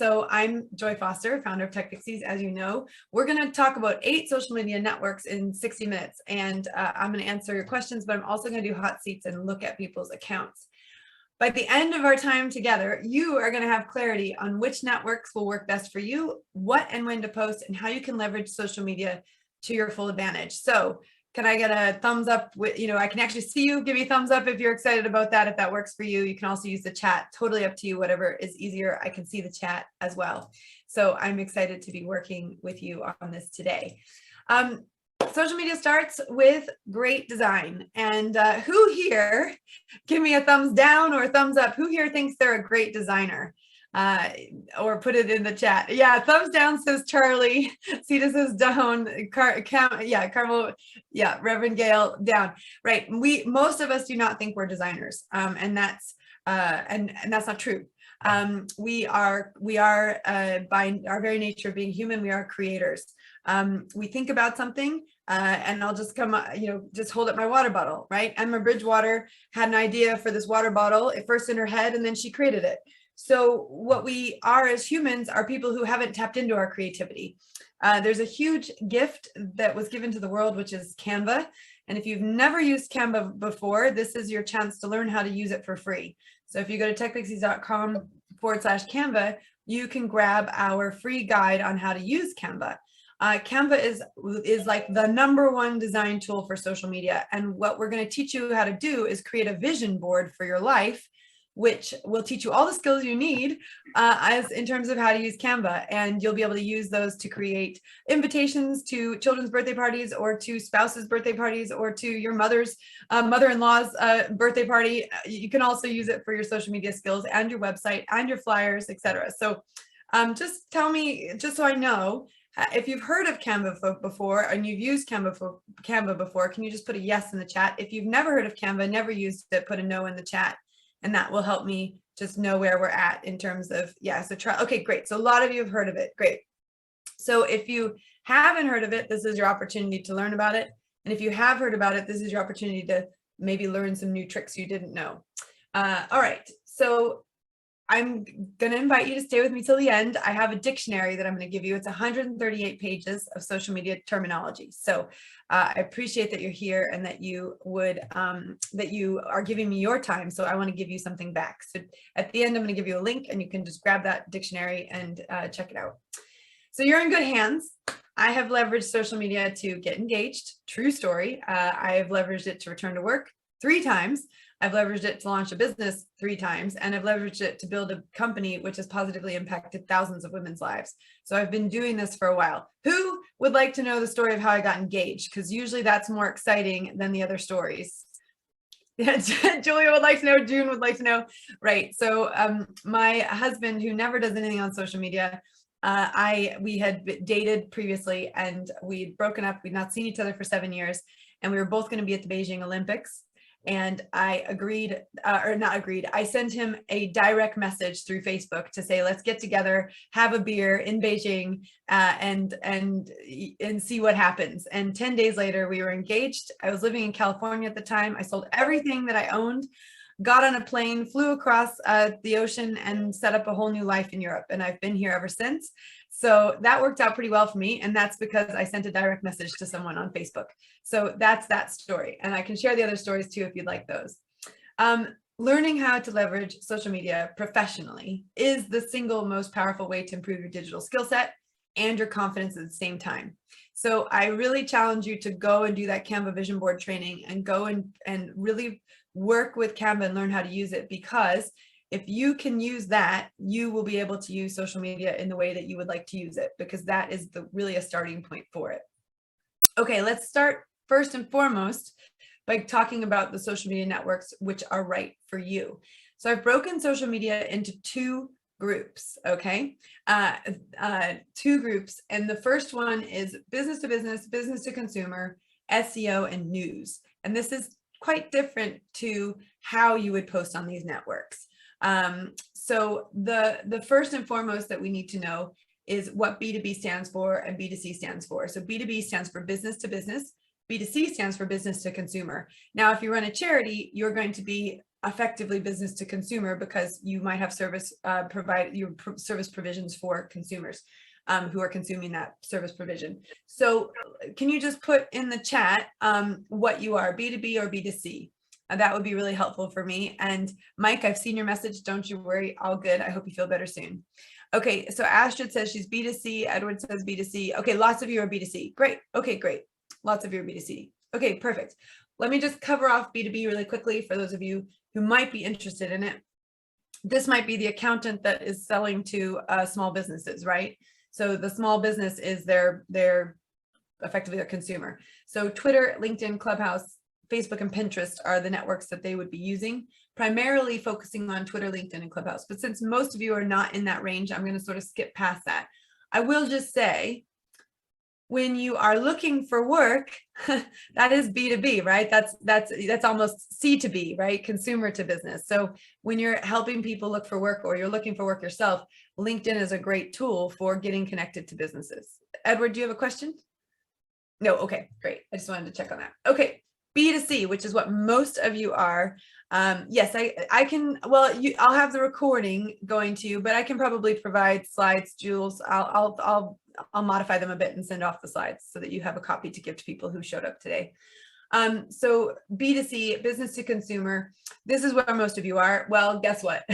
So I'm Joy Foster, founder of TechPixies, as you know. We're going to talk about 8 social media networks in 60 minutes, and I'm going to answer your questions, but I'm also going to do hot seats and look at people's accounts. By the end of our time together, you are going to have clarity on which networks will work best for you, what and when to post, and how you can leverage social media to your full advantage. So can I get a thumbs up? I can actually see you. Give me a thumbs up if you're excited about that, if that works for you. You can also use the chat, totally up to you, whatever is easier. I can see the chat as well. So I'm excited to be working with you on this today. Social media starts with great design. And who here, give me a thumbs down or a thumbs up, who here thinks they're a great designer? Or put it in the chat. Yeah, thumbs down says Charlie. Sita says down. Carmel. Yeah, Reverend Gail down. Right. Most of us do not think we're designers, and that's not true. We are by our very nature of being human, we are creators. We think about something, and I'll just just hold up my water bottle. Right. Emma Bridgewater had an idea for this water bottle at first in her head, and then she created it. So what we are as humans are people who haven't tapped into our creativity. There's a huge gift that was given to the world, which is Canva. And if you've never used Canva before, this is your chance to learn how to use it for free. So if you go to techpixies.com/Canva, you can grab our free guide on how to use Canva. Canva is like the #1 design tool for social media. And what we're going to teach you how to do is create a vision board for your life, which will teach you all the skills you need as in terms of how to use Canva. And you'll be able to use those to create invitations to children's birthday parties, or to spouses' birthday parties, or to your mother-in-law's birthday party. You can also use it for your social media skills and your website and your flyers, etc. So just tell me, just so I know, if you've heard of Canva before and you've used Canva before, can you just put a yes in the chat? If you've never heard of Canva, never used it, put a no in the chat. And that will help me just know where we're at in terms of, so try. Okay, great. So a lot of you have heard of it. Great. So if you haven't heard of it, this is your opportunity to learn about it. And if you have heard about it, this is your opportunity to maybe learn some new tricks you didn't know. All right. So I'm going to invite you to stay with me till the end. I have a dictionary that I'm going to give you. It's 138 pages of social media terminology. So I appreciate that you're here and that you are giving me your time. So I want to give you something back. So at the end, I'm going to give you a link, and you can just grab that dictionary and check it out. So you're in good hands. I have leveraged social media to get engaged. True story. I have leveraged it to return to work 3 times. I've leveraged it to launch a business 3 times, and I've leveraged it to build a company which has positively impacted thousands of women's lives. So I've been doing this for a while. Who would like to know the story of how I got engaged? Because usually that's more exciting than the other stories. Yeah, Julia would like to know. June would like to know. Right. So my husband, who never does anything on social media, we had dated previously, and we'd broken up. We'd not seen each other for 7 years, and we were both going to be at the Beijing Olympics. And I agreed, or not agreed, I sent him a direct message through Facebook to say, let's get together, have a beer in Beijing, and see what happens. And 10 days later, we were engaged. I was living in California at the time. I sold everything that I owned, got on a plane, flew across the ocean, and set up a whole new life in Europe. And I've been here ever since. So that worked out pretty well for me. And that's because I sent a direct message to someone on Facebook. So that's that story. And I can share the other stories too, if you'd like those. Learning how to leverage social media professionally is the single most powerful way to improve your digital skill set and your confidence at the same time. So I really challenge you to go and do that Canva vision board training, and go and really work with Canva and learn how to use it, because if you can use that, you will be able to use social media in the way that you would like to use it, because that is really a starting point for it. Okay, let's start first and foremost by talking about the social media networks which are right for you. So I've broken social media into 2 groups, okay? 2 groups. And the first one is business to business, business to consumer, SEO, and news. And this is quite different to how you would post on these networks. So the first and foremost that we need to know is what B2B stands for and B2C stands for. So B2B stands for business to business. B2C stands for business to consumer. Now, if you run a charity, you're going to be effectively business to consumer, because you might have service service provisions for consumers who are consuming that service provision. So can you just put in the chat what you are, B2B or B2C? That would be really helpful for me. And Mike, I've seen your message. Don't you worry. All good. I hope you feel better soon. Okay, so Astrid says she's B2C. Edward says B2C. Okay, lots of you are B2C. Great. Okay, great. Lots of you are B2C. Okay, perfect. Let me just cover off B2B really quickly for those of you who might be interested in it. This might be the accountant that is selling to small businesses, right? So the small business is their effectively their consumer. So Twitter, LinkedIn, Clubhouse, Facebook, and Pinterest are the networks that they would be using, primarily focusing on Twitter, LinkedIn, and Clubhouse. But since most of you are not in that range, I'm going to sort of skip past that. I will just say, when you are looking for work, that is B2B, right? That's almost C to B, right? Consumer to business. So when you're helping people look for work, or you're looking for work yourself, LinkedIn is a great tool for getting connected to businesses. Edward, do you have a question? No, okay, great. I just wanted to check on that. Okay. B2C, which is what most of you are. Yes, I can, well, I'll have the recording going to you, but I can probably provide slides, Jules. I'll modify them a bit and send off the slides so that you have a copy to give to people who showed up today. So B2C, business to consumer, this is where most of you are. Well, guess what?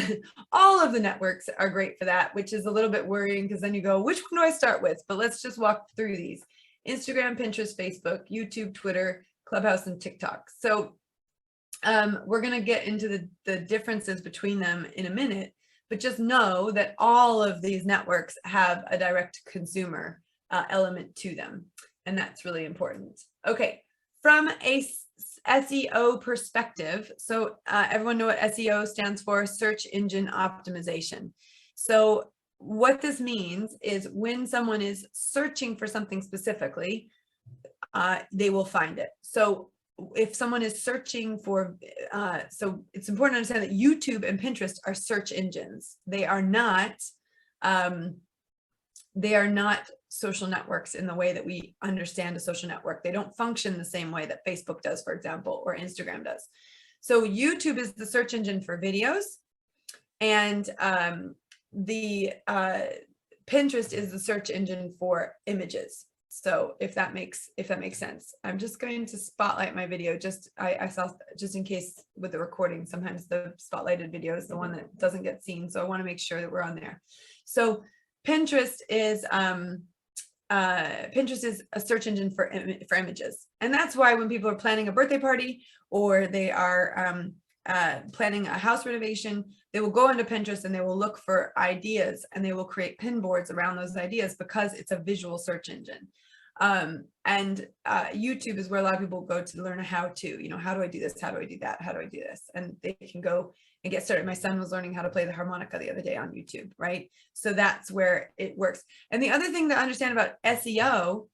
All of the networks are great for that, which is a little bit worrying, because then you go, which one do I start with? But let's just walk through these. Instagram, Pinterest, Facebook, YouTube, Twitter, Clubhouse, and TikTok. So we're going to get into the differences between them in a minute, but just know that all of these networks have a direct consumer element to them. And that's really important. Okay, from a SEO perspective, so everyone know what SEO stands for? Search engine optimization. So what this means is when someone is searching for something specifically, they will find it. So if someone is searching for, so it's important to understand that YouTube and Pinterest are search engines. They are not social networks in the way that we understand a social network. They don't function the same way that Facebook does, for example, or Instagram does. So YouTube is the search engine for videos, and the Pinterest is the search engine for images. So if that makes sense, I'm just going to spotlight my video. I saw, just in case with the recording, sometimes the spotlighted video is the one that doesn't get seen. So I want to make sure that we're on there. So Pinterest is a search engine for images. And that's why when people are planning a birthday party, or they are planning a house renovation, they will go into Pinterest and they will look for ideas, and they will create pin boards around those ideas, because it's a visual search engine. YouTube is where a lot of people go to learn how to, how do I do this? How do I do that? How do I do this? And they can go and get started. My son was learning how to play the harmonica the other day on YouTube, right? So that's where it works. And the other thing to understand about SEO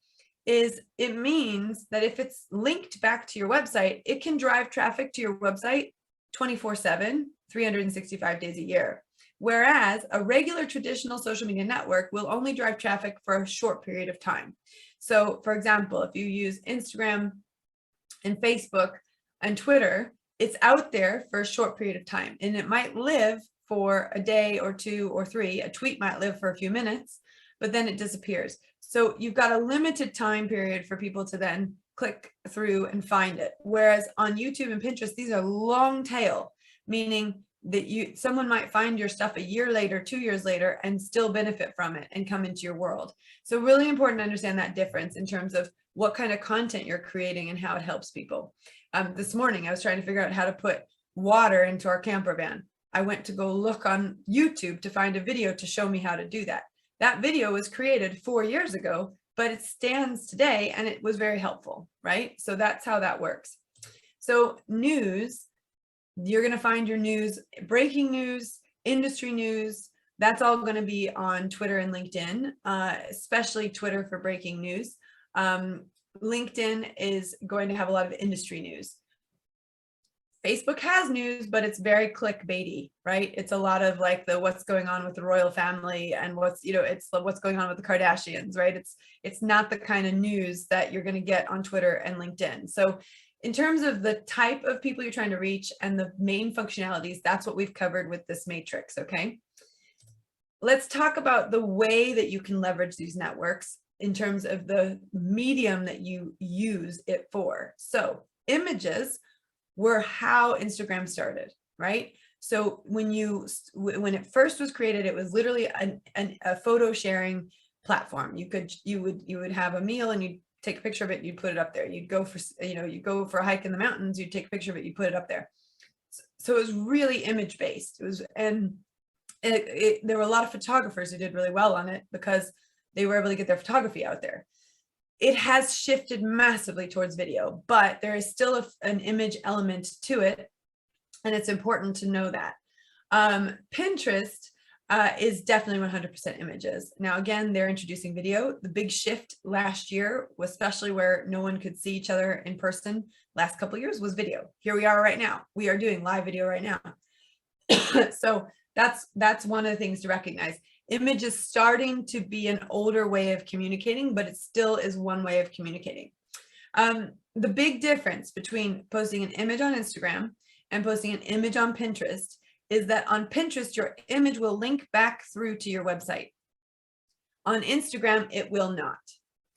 is it means that if it's linked back to your website, it can drive traffic to your website 24/7, 365 days a year. Whereas a regular traditional social media network will only drive traffic for a short period of time. So for example, if you use Instagram and Facebook and Twitter, it's out there for a short period of time, and it might live for a day or two or three. A tweet might live for a few minutes, but then it disappears. So you've got a limited time period for people to then click through and find it. Whereas on YouTube and Pinterest, these are long tail, meaning that someone might find your stuff a year later, 2 years later, and still benefit from it and come into your world. So really important to understand that difference in terms of what kind of content you're creating and how it helps people. This morning, I was trying to figure out how to put water into our camper van. I went to go look on YouTube to find a video to show me how to do that. That video was created 4 years ago, but it stands today, and it was very helpful, right? So that's how that works. So news, you're going to find your news, breaking news, industry news, that's all going to be on Twitter and LinkedIn, especially Twitter for breaking news. LinkedIn is going to have a lot of industry news. Facebook has news, but it's very clickbaity, right? It's a lot of like what's going on with the royal family, and it's what's going on with the Kardashians, right? It's not the kind of news that you're going to get on Twitter and LinkedIn. So in terms of the type of people you're trying to reach and the main functionalities, that's what we've covered with this matrix, okay? Let's talk about the way that you can leverage these networks in terms of the medium that you use it for. So images were how Instagram started, right? So when it first was created, it was literally a photo sharing platform. You would have a meal and you'd take a picture of it, you'd put it up there. You'd go for, you go for a hike in the mountains, you'd take a picture of it, you put it up there. So it was really image based. There were a lot of photographers who did really well on it because they were able to get their photography out there. It has shifted massively towards video, but there is still an image element to it. And it's important to know that. Pinterest is definitely 100% images. Now, again, they're introducing video. The big shift last year, especially where no one could see each other in person, last couple of years was video. Here we are right now. We are doing live video right now. So that's one of the things to recognize. Image is starting to be an older way of communicating, but it still is one way of communicating. The big difference between posting an image on Instagram and posting an image on Pinterest is that on Pinterest, your image will link back through to your website. On Instagram, it will not.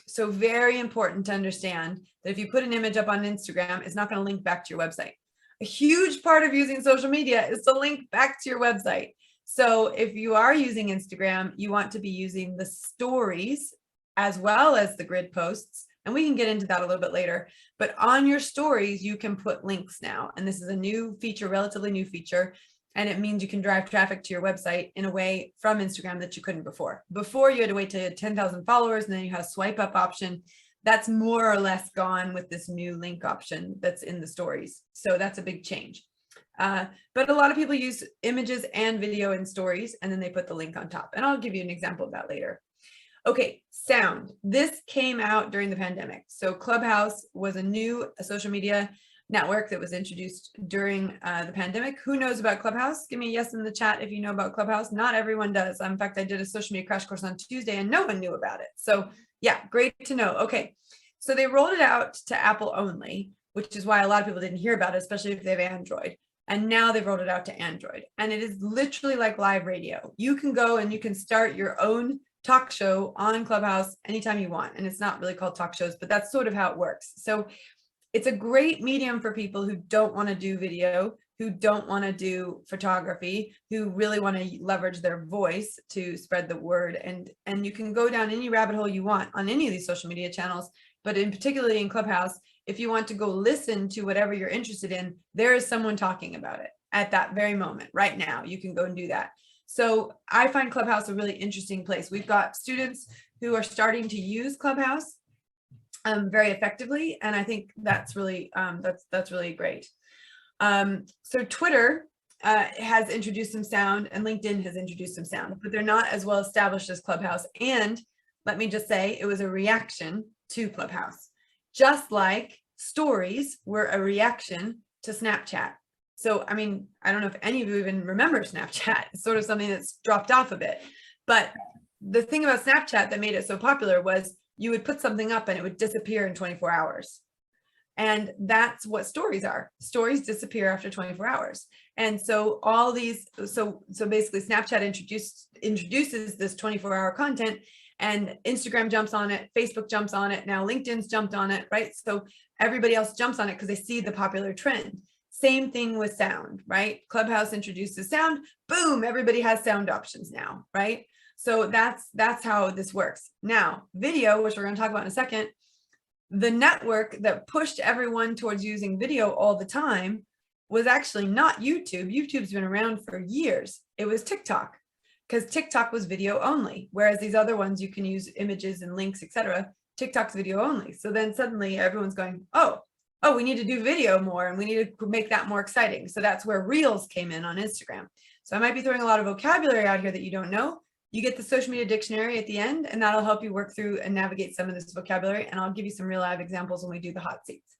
So very important to understand that if you put an image up on Instagram, it's not going to link back to your website. A huge part of using social media is to link back to your website. So if you are using Instagram, you want to be using the stories as well as the grid posts. And we can get into that a little bit later. But on your stories, you can put links now. And this is a new feature, relatively new feature. And it means you can drive traffic to your website in a way from Instagram that you couldn't before. Before, you had to wait till you had 10,000 followers, and then you had a swipe up option. That's more or less gone with this new link option that's in the stories. So that's a big change. But a lot of people use images and video in stories, and then they put the link on top. And I'll give you an example of that later. Okay, sound. This came out during the pandemic. So Clubhouse was a new social media network that was introduced during the pandemic. Who knows about Clubhouse? Give me a yes in the chat if you know about Clubhouse. Not everyone does. In fact, I did a social media crash course on Tuesday and no one knew about it. So yeah, great to know. Okay, so they rolled it out to Apple only, which is why a lot of people didn't hear about it, especially if they have Android. And now they've rolled it out to Android. And it is literally like live radio. You can go and you can start your own talk show on Clubhouse anytime you want. And it's not really called talk shows, but that's sort of how it works. So it's a great medium for people who don't want to do video, who don't want to do photography, who really want to leverage their voice to spread the word. And you can go down any rabbit hole you want on any of these social media channels, but particularly in Clubhouse, if you want to go listen to whatever you're interested in, there is someone talking about it at that very moment. Right now, you can go and do that. So I find Clubhouse a really interesting place. We've got students who are starting to use Clubhouse very effectively, and I think that's really that's really great. So Twitter has introduced some sound, and LinkedIn has introduced some sound, but they're not as well established as Clubhouse. And let me just say, it was a reaction to Clubhouse, just like stories were a reaction to Snapchat. So, I mean, I don't know if any of you even remember Snapchat. It's sort of something that's dropped off a bit. But the thing about Snapchat that made it so popular was you would put something up and it would disappear in 24 hours. And that's what stories are. Stories disappear after 24 hours. And so all these, so basically Snapchat introduces this 24-hour content, and Instagram jumps on it, Facebook jumps on it, now LinkedIn's jumped on it, right? So everybody else jumps on it because they see the popular trend. Same thing with sound, right? Clubhouse introduces sound, boom, everybody has sound options now, right? So that's how this works. Now, video, which we're going to talk about in a second, the network that pushed everyone towards using video all the time was actually not YouTube. YouTube's been around for years. It was TikTok, because TikTok was video only, whereas these other ones you can use images and links, etc. TikTok's video only. So then suddenly everyone's going, oh, we need to do video more, and we need to make that more exciting. So that's where Reels came in on Instagram. So I might be throwing a lot of vocabulary out here that you don't know. You get the social media dictionary at the end, and that'll help you work through and navigate some of this vocabulary. And I'll give you some real live examples when we do the hot seats.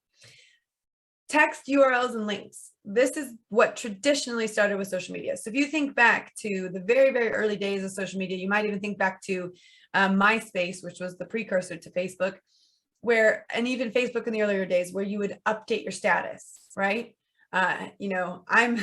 Text, URLs, and links. This is what traditionally started with social media. So if you think back to the very, very early days of social media, you might even think back to MySpace, which was the precursor to Facebook. where, and even Facebook in the earlier days, where you would update your status, right? You know, I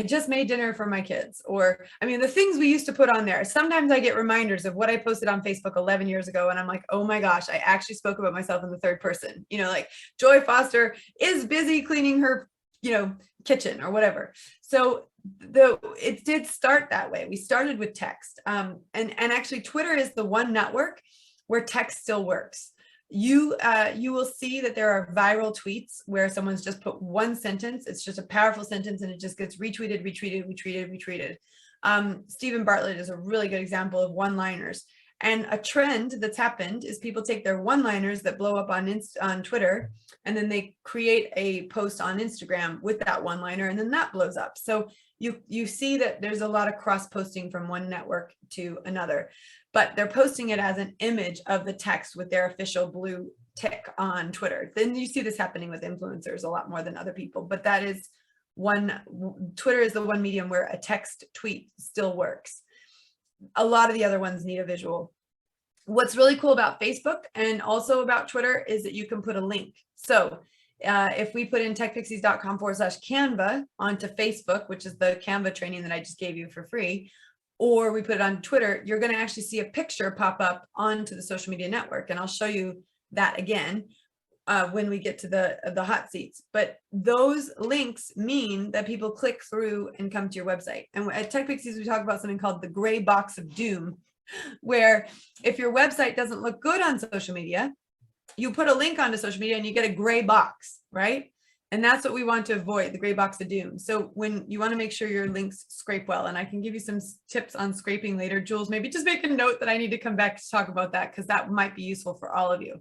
just made dinner for my kids, or, I mean, the things we used to put on there. Sometimes I get reminders of what I posted on Facebook 11 years ago. And I'm like, oh my gosh, I actually spoke about myself in the third person, you know, like Joy Foster is busy cleaning her, you know, kitchen or whatever. So it did start that way. We started with text. And actually Twitter is the one network where text still works. You will see that there are viral tweets where someone's just put one sentence. It's just a powerful sentence and it just gets retweeted, retweeted, retweeted, retweeted. Stephen Bartlett is a really good example of one-liners. And a trend that's happened is people take their one-liners that blow up on Twitter, and then they create a post on Instagram with that one-liner, and then that blows up. So you see that there's a lot of cross-posting from one network to another, but they're posting it as an image of the text with their official blue tick on Twitter. Then you see this happening with influencers a lot more than other people, but that is Twitter is the one medium where a text tweet still works. A lot of the other ones need a visual. What's really cool about Facebook and also about Twitter is that you can put a link. So if we put in techpixies.com/Canva onto Facebook, which is the Canva training that I just gave you for free, or we put it on Twitter, you're going to actually see a picture pop up onto the social media network. And I'll show you that again when we get to the hot seats. But those links mean that people click through and come to your website. And at TechPixies, we talk about something called the gray box of doom, where if your website doesn't look good on social media, you put a link onto social media and you get a gray box, right? And that's what we want to avoid, the gray box of doom. So when you want to make sure your links scrape well, and I can give you some tips on scraping later, Jules, maybe just make a note that I need to come back to talk about that, because that might be useful for all of you.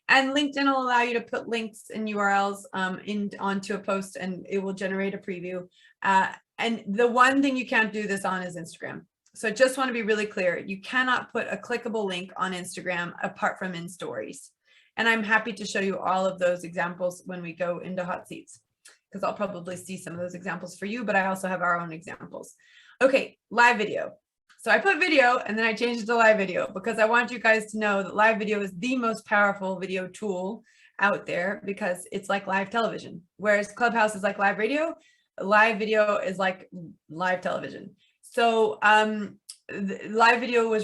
And LinkedIn will allow you to put links and URLs onto a post, and it will generate a preview. And the one thing you can't do this on is Instagram. So I just want to be really clear. You cannot put a clickable link on Instagram apart from in stories. And I'm happy to show you all of those examples when we go into hot seats, because I'll probably see some of those examples for you, but I also have our own examples. Okay, live video. So I put video and then I changed it to live video because I want you guys to know that live video is the most powerful video tool out there, because it's like live television. Whereas Clubhouse is like live radio, live video is like live television. So live video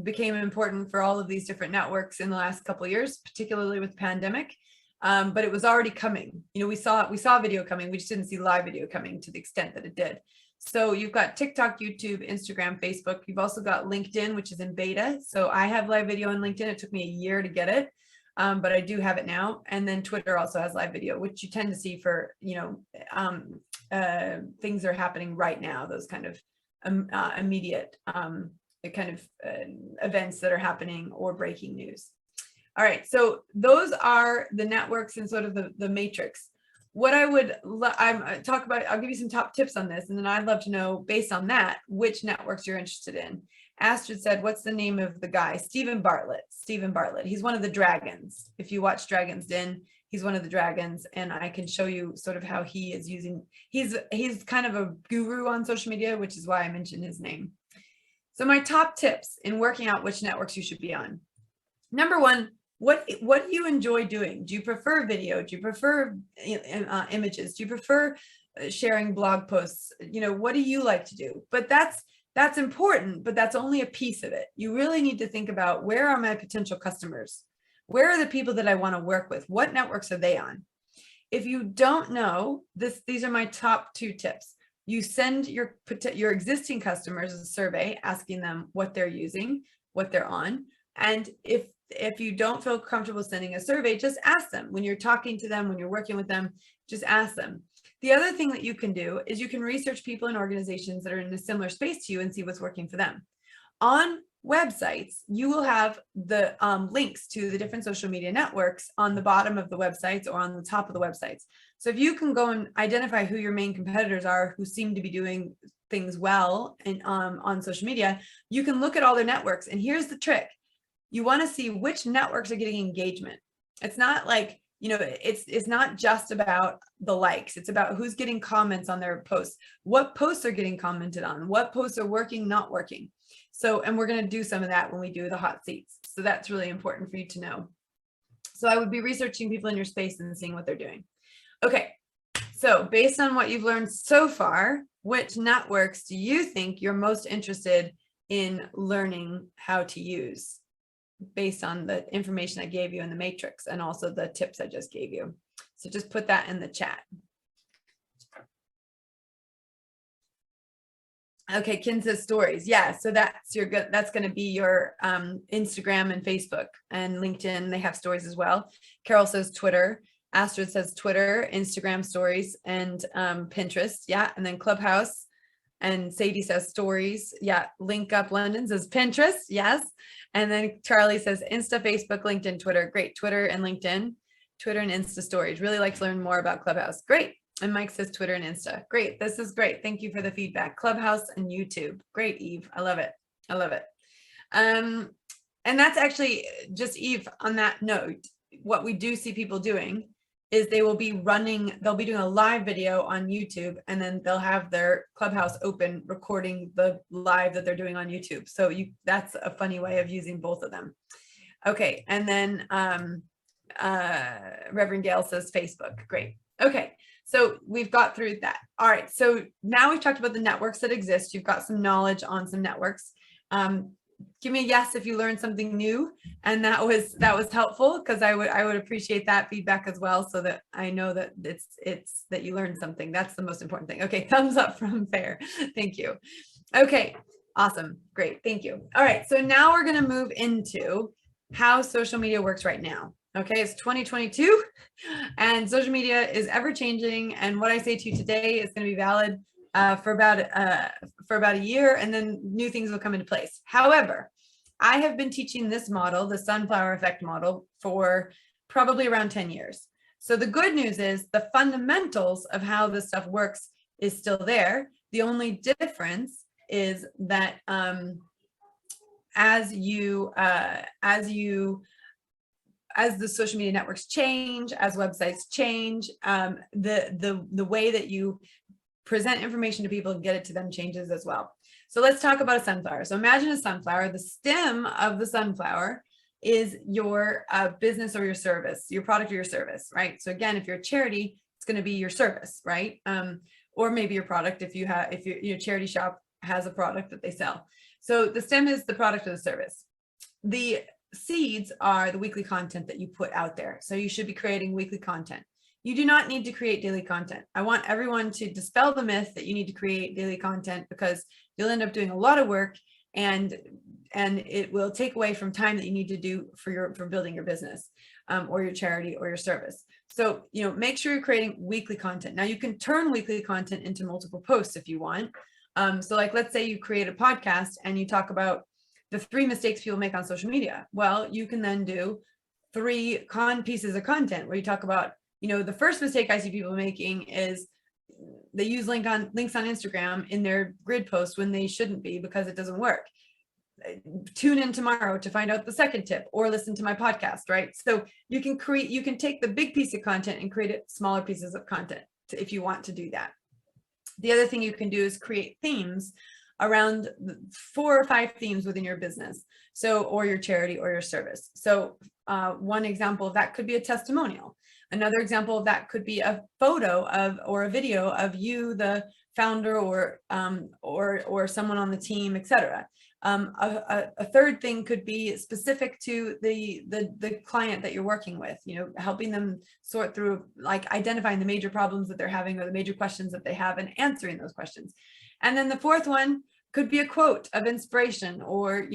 became important for all of these different networks in the last couple of years, particularly with the pandemic. But it was already coming. You know, we saw video coming. We just didn't see live video coming to the extent that it did. So you've got TikTok, YouTube, Instagram, Facebook. You've also got LinkedIn, which is in beta. So I have live video on LinkedIn. It took me a year to get it, but I do have it now. And then Twitter also has live video, which you tend to see for, you know, things that are happening right now, those kind of immediate events that are happening or breaking news. All right, so those are the networks and sort of the matrix. What I would talk about, I'll give you some top tips on this, and then I'd love to know, based on that, which networks you're interested in. Astrid said, what's the name of the guy? Stephen Bartlett. Stephen Bartlett. He's one of the dragons. If you watch Dragon's Den, he's one of the dragons, and I can show you sort of how he is using, he's kind of a guru on social media, which is why I mentioned his name. So my top tips in working out which networks you should be on. Number one, what do you enjoy doing? Do you prefer video? Do you prefer images? Do you prefer sharing blog posts? You know, what do you like to do? But that's important, but that's only a piece of it. You really need to think about, where are my potential customers? Where are the people that I want to work with? What networks are they on? If you don't know this, these are my top 2 tips. You send your existing customers a survey asking them what they're using, what they're on. And if you don't feel comfortable sending a survey, just ask them. When you're talking to them, when you're working with them, just ask them. The other thing that you can do is you can research people and organizations that are in a similar space to you and see what's working for them. On websites, you will have the links to the different social media networks on the bottom of the websites or on the top of the websites. So if you can go and identify who your main competitors are, who seem to be doing things well and on social media, you can look at all their networks. And here's the trick. You want to see which networks are getting engagement. It's not like, you know, it's not just about the likes. It's about who's getting comments on their posts, what posts are getting commented on, what posts are working, not working. So, and we're going to do some of that when we do the hot seats. So that's really important for you to know. So I would be researching people in your space and seeing what they're doing. Okay, so based on what you've learned so far, which networks do you think you're most interested in learning how to use based on the information I gave you in the matrix and also the tips I just gave you? So just put that in the chat. Okay, Kin says stories. Yeah, so that's going to be your Instagram and Facebook and LinkedIn. They have stories as well. Carol says Twitter. Astrid says Twitter, Instagram stories, and Pinterest. Yeah, and then Clubhouse. And Sadie says stories. Yeah, Link Up London says Pinterest. Yes. And then Charlie says Insta, Facebook, LinkedIn, Twitter. Great. Twitter and LinkedIn. Twitter and Insta stories. Really like to learn more about Clubhouse. Great. And Mike says Twitter and Insta. Great. This is great. Thank you for the feedback. Clubhouse and YouTube. Great, Eve. I love it. I love it. And that's actually just, Eve, on that note, what we do see people doing is they'll be doing a live video on YouTube, and then they'll have their Clubhouse open recording the live that they're doing on YouTube. So that's a funny way of using both of them. Okay. And then Reverend Gail says Facebook. Great. Okay. So we've got through that. All right. So now we've talked about the networks that exist. You've got some knowledge on some networks. Give me a yes if you learned something new, and that was helpful, because I would appreciate that feedback as well, so that I know that it's that you learned something. That's the most important thing. Okay, thumbs up from Fair. Thank you. Okay, awesome, great, thank you. All right, so now we're going to move into how social media works right now. Okay, it's 2022, and social media is ever changing, and what I say to you today is going to be valid for about a year, and then new things will come into place. However, I have been teaching this model, the sunflower effect model, for probably around 10 years. So the good news is the fundamentals of how this stuff works is still there. The only difference is that as the social media networks change, as websites change, the way that you present information to people and get it to them changes as well. So let's talk about a sunflower. So imagine a sunflower. The stem of the sunflower is your business or your service, your product or your service, right? So again, if you're a charity, it's going to be your service, right? Or maybe your product if your charity shop has a product that they sell. So the stem is the product or the service. The seeds are the weekly content that you put out there. So you should be creating weekly content. You do not need to create daily content. I want everyone to dispel the myth that you need to create daily content, because you'll end up doing a lot of work, and it will take away from time that you need to do for building your business or your charity or your service. So, make sure you're creating weekly content. Now you can turn weekly content into multiple posts if you want. So like, let's say you create a podcast and you talk about the 3 mistakes people make on social media. Well, you can then do 3 pieces of content where you talk about, the first mistake I see people making is they use links on Instagram in their grid posts when they shouldn't be, because it doesn't work. Tune in tomorrow to find out the second tip, or listen to my podcast, right? So you can take the big piece of content and create it smaller pieces of content if you want to do that. The other thing you can do is create themes around 4 or 5 themes within your business, or your charity or your service. So one example of that could be a testimonial. Another example of that could be a photo or a video of you, the founder, or someone on the team, etc. A third thing could be specific to the client that you're working with, helping them sort through, like identifying the major problems that they're having or the major questions that they have and answering those questions. And then the fourth one could be a quote of inspiration, or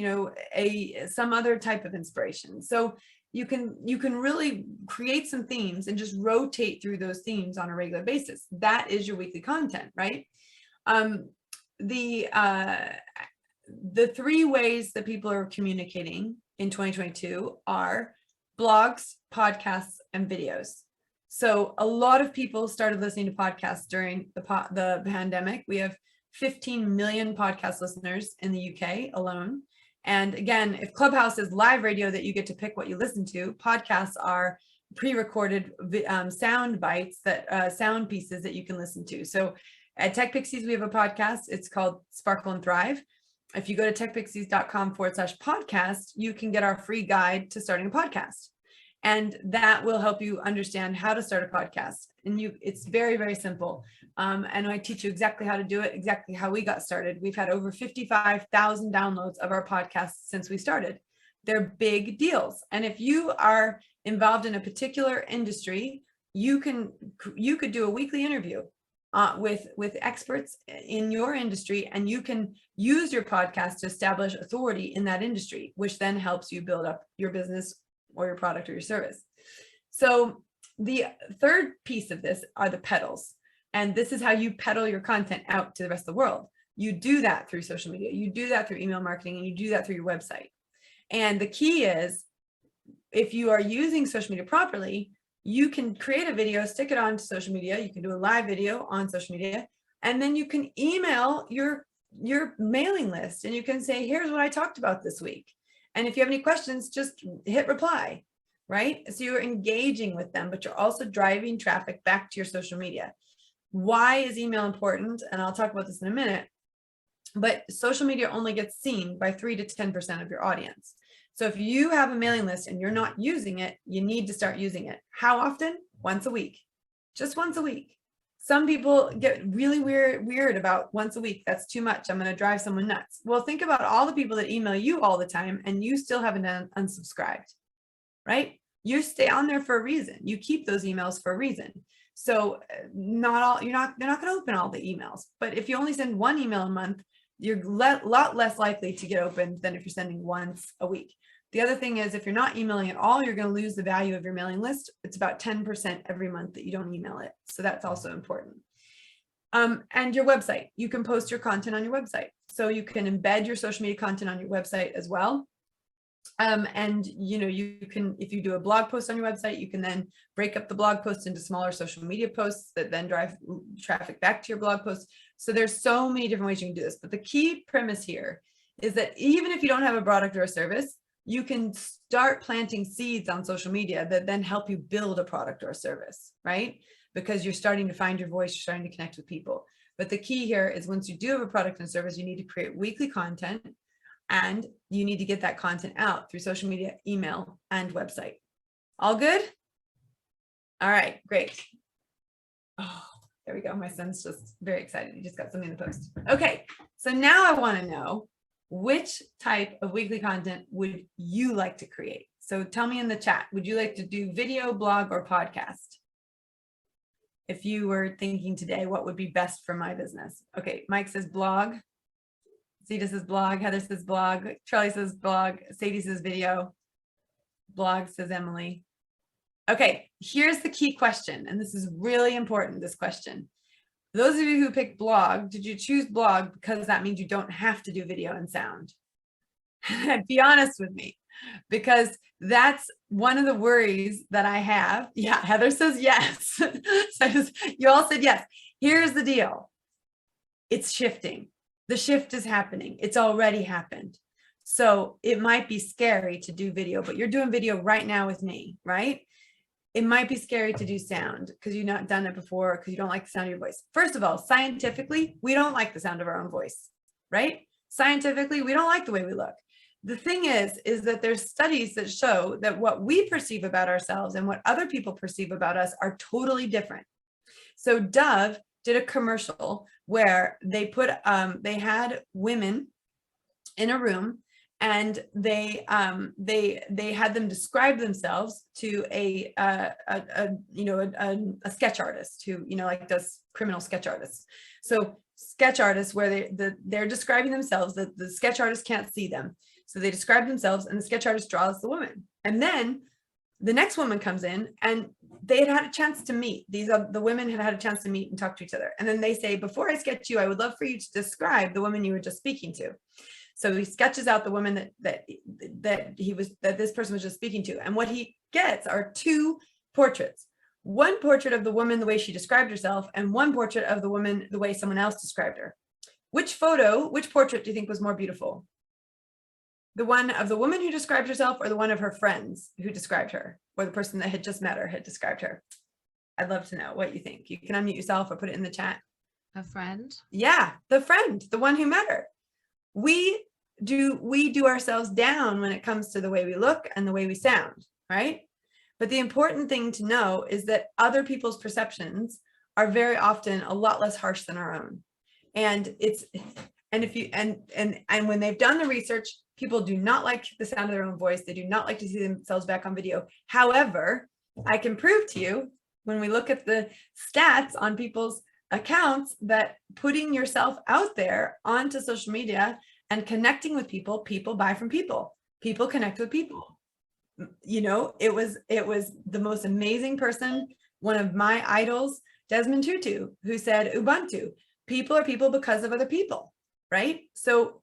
some other type of inspiration. So you can really create some themes and just rotate through those themes on a regular basis. That is your weekly content, right? The 3 ways that people are communicating in 2022 are blogs, podcasts, and videos. So a lot of people started listening to podcasts during the pandemic. We have 15 million podcast listeners in the UK alone. And again, if Clubhouse is live radio that you get to pick what you listen to, podcasts are pre-recorded sound bites, sound pieces that you can listen to. So at TechPixies, we have a podcast. It's called Sparkle and Thrive. If you go to techpixies.com/podcast, you can get our free guide to starting a podcast. And that will help you understand how to start a podcast. And it's very, very simple. And I teach you exactly how to do it, exactly how we got started. We've had over 55,000 downloads of our podcast since we started. They're big deals. And if you are involved in a particular industry, you could do a weekly interview with experts in your industry, and you can use your podcast to establish authority in that industry, which then helps you build up your business or your product or your service. So the third piece of this are the pedals. And this is how you peddle your content out to the rest of the world. You do that through social media, you do that through email marketing, and you do that through your website. And the key is, if you are using social media properly, you can create a video, stick it on social media. You can do a live video on social media, and then you can email your mailing list, and you can say, here's what I talked about this week. And if you have any questions, just hit reply, right? So you're engaging with them, but you're also driving traffic back to your social media. Why is email important? And I'll talk about this in a minute, but social media only gets seen by 3 to 10% of your audience. So if you have a mailing list and you're not using it, you need to start using it. How often? Once a week, just once a week. Some people get really weird about once a week. That's too much. I'm going to drive someone nuts. Well, think about all the people that email you all the time and you still haven't unsubscribed, right? You stay on there for a reason. You keep those emails for a reason. So they're not going to open all the emails, but if you only send one email a month, you're a lot less likely to get opened than if you're sending once a week. The other thing is, if you're not emailing at all, you're going to lose the value of your mailing list. It's about 10% every month that you don't email it. So that's also important. And your website, you can post your content on your website. So you can embed your social media content on your website as well. And you can, if you do a blog post on your website, you can then break up the blog post into smaller social media posts that then drive traffic back to your blog post. So there's so many different ways you can do this. But the key premise here is that even if you don't have a product or a service, you can start planting seeds on social media that then help you build a product or a service, right? Because you're starting to find your voice, you're starting to connect with people. But the key here is, once you do have a product and service, you need to create weekly content, and you need to get that content out through social media, email, and website. All good? All right, great. Oh, there we go. My son's just very excited. He just got something in the post. Okay, so now I want to know, which type of weekly content would you like to create? So tell me in the chat, would you like to do video, blog, or podcast? If you were thinking today, what would be best for my business? Okay, Mike says blog. Zeta says blog. Heather says blog. Charlie says blog. Sadie says video. Blog, says Emily. Okay, here's the key question, and this is really important, this question. Those of you who picked blog, did you choose blog because that means you don't have to do video and sound? Be honest with me, because that's one of the worries that I have. Yeah, Heather says yes. So you all said yes. Here's the deal. It's shifting. The shift is happening. It's already happened. So it might be scary to do video, but you're doing video right now with me, right? It might be scary to do sound because you've not done it before, because you don't like the sound of your voice. First of all, scientifically, we don't like the sound of our own voice, right? Scientifically, we don't like the way we look. The thing is that there's studies that show that what we perceive about ourselves and what other people perceive about us are totally different. So Dove did a commercial where they had women in a room, and they had them describe themselves to a sketch artist who, like does criminal sketch artists. So sketch artists, where they're describing themselves, that the sketch artist can't see them. So they describe themselves, and the sketch artist draws the woman. And then the next woman comes in, and they had a chance to meet. The women had a chance to meet and talk to each other. And then they say, before I sketch you, I would love for you to describe the woman you were just speaking to. So he sketches out the woman that this person was just speaking to. And what he gets are two portraits. One portrait of the woman the way she described herself, and one portrait of the woman the way someone else described her. Which portrait do you think was more beautiful? The one of the woman who described herself, or the one of her friends who described her, or the person that had just met her had described her? I'd love to know what you think. You can unmute yourself or put it in the chat. A friend? Yeah, the friend, the one who met her. We do ourselves down when it comes to the way we look and the way we sound, right? But the important thing to know is that other people's perceptions are very often a lot less harsh than our own. And when they've done the research, people do not like the sound of their own voice. They do not like to see themselves back on video. However, I can prove to you when we look at the stats on people's accounts that putting yourself out there onto social media and connecting with people, people buy from people. People connect with people. You know, it was the most amazing person, one of my idols, Desmond Tutu, who said Ubuntu. People are people because of other people, right? So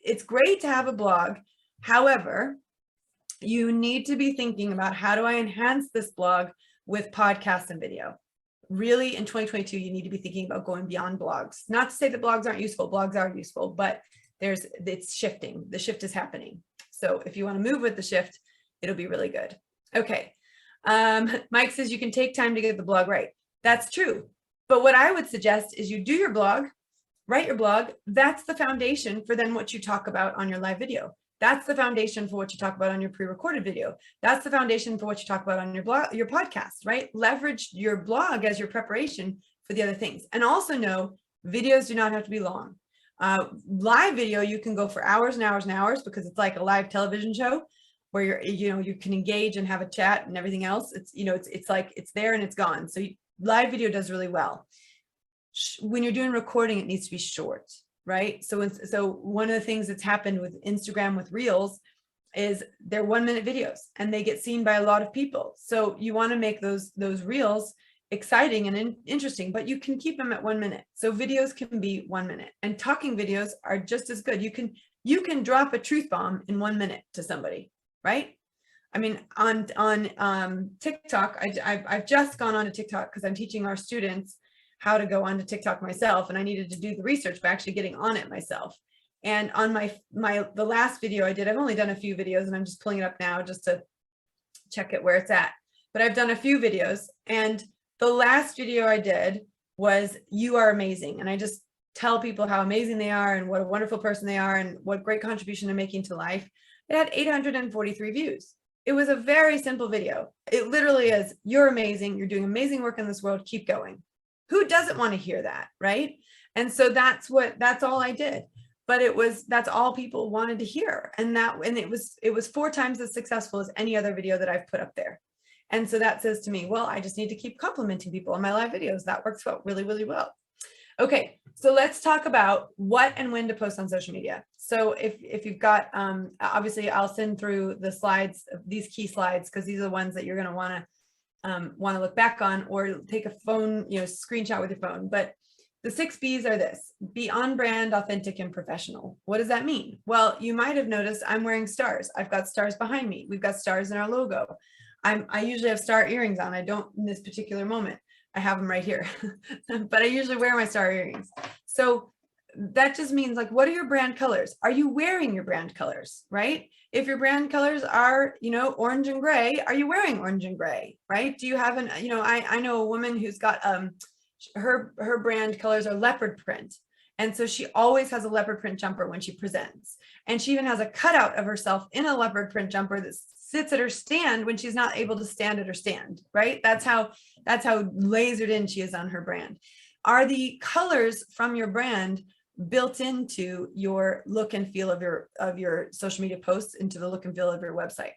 it's great to have a blog. However, you need to be thinking about, how do I enhance this blog with podcast and video? Really, in 2022, you need to be thinking about going beyond blogs. Not to say that blogs aren't useful, blogs are useful, but it's shifting. The shift is happening. So if you want to move with the shift, it'll be really good. Okay. Mike says you can take time to get the blog right. That's true. But what I would suggest is you do your blog, write your blog. That's the foundation for then what you talk about on your live video. That's the foundation for what you talk about on your pre-recorded video. That's the foundation for what you talk about on your blog, your podcast, right? Leverage your blog as your preparation for the other things. And also know videos do not have to be long. Live video, you can go for hours and hours and hours because it's like a live television show where you can engage and have a chat and everything else. It's like it's there and it's gone. So live video does really well. When you're doing recording, it needs to be short, right? So one of the things that's happened with Instagram with Reels is they're 1-minute videos and they get seen by a lot of people. So you want to make those Reels exciting and interesting, but you can keep them at 1 minute. So videos can be 1 minute, and talking videos are just as good. You can drop a truth bomb in 1 minute to somebody, right? I mean, on TikTok, I've just gone on to TikTok because I'm teaching our students how to go onto TikTok myself, and I needed to do the research by actually getting on it myself. And on the last video I did, I've only done a few videos and I'm just pulling it up now just to check it where it's at. But I've done a few videos, and the last video I did was "You Are Amazing." And I just tell people how amazing they are and what a wonderful person they are and what great contribution they're making to life. It had 843 views. It was a very simple video. It literally is, "You're amazing. You're doing amazing work in this world. Keep going." Who doesn't want to hear that, right? And so that's all I did. But that's all people wanted to hear. And it was 4 times as successful as any other video that I've put up there. And so that says to me, well, I just need to keep complimenting people on my live videos. That works really, really well. Okay, so let's talk about what and when to post on social media. So if you've got, obviously I'll send through the slides, these key slides, because these are the ones that you're going to want to look back on, or take a phone, screenshot with your phone. But the 6 B's are this: be on brand, authentic, and professional. What does that mean? Well, you might have noticed I'm wearing stars. I've got stars behind me. We've got stars in our logo. I usually have star earrings on. I don't in this particular moment. I have them right here, but I usually wear my star earrings. So that just means, like, what are your brand colors? Are you wearing your brand colors, right? If your brand colors are, orange and gray, are you wearing orange and gray, right? Do you have I know a woman who's got, her brand colors are leopard print. And so she always has a leopard print jumper when she presents. And she even has a cutout of herself in a leopard print jumper that sits at her stand when she's not able to stand at her stand, right? That's how lasered in she is on her brand. Are the colors from your brand built into your look and feel of your social media posts, into the look and feel of your website?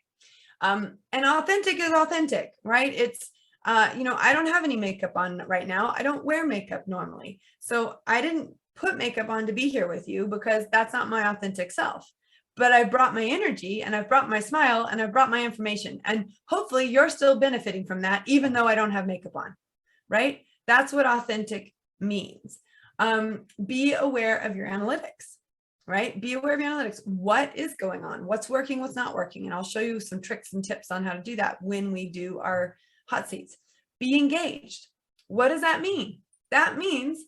And authentic is authentic, right? It's, I don't have any makeup on right now. I don't wear makeup normally. So I didn't put makeup on to be here with you because that's not my authentic self. But I brought my energy, and I've brought my smile, and I've brought my information. And hopefully you're still benefiting from that, even though I don't have makeup on, right? That's what authentic means. Be aware of your analytics, right? Be aware of your analytics. What is going on? What's working? What's not working? And I'll show you some tricks and tips on how to do that when we do our hot seats. Be engaged. What does that mean? That means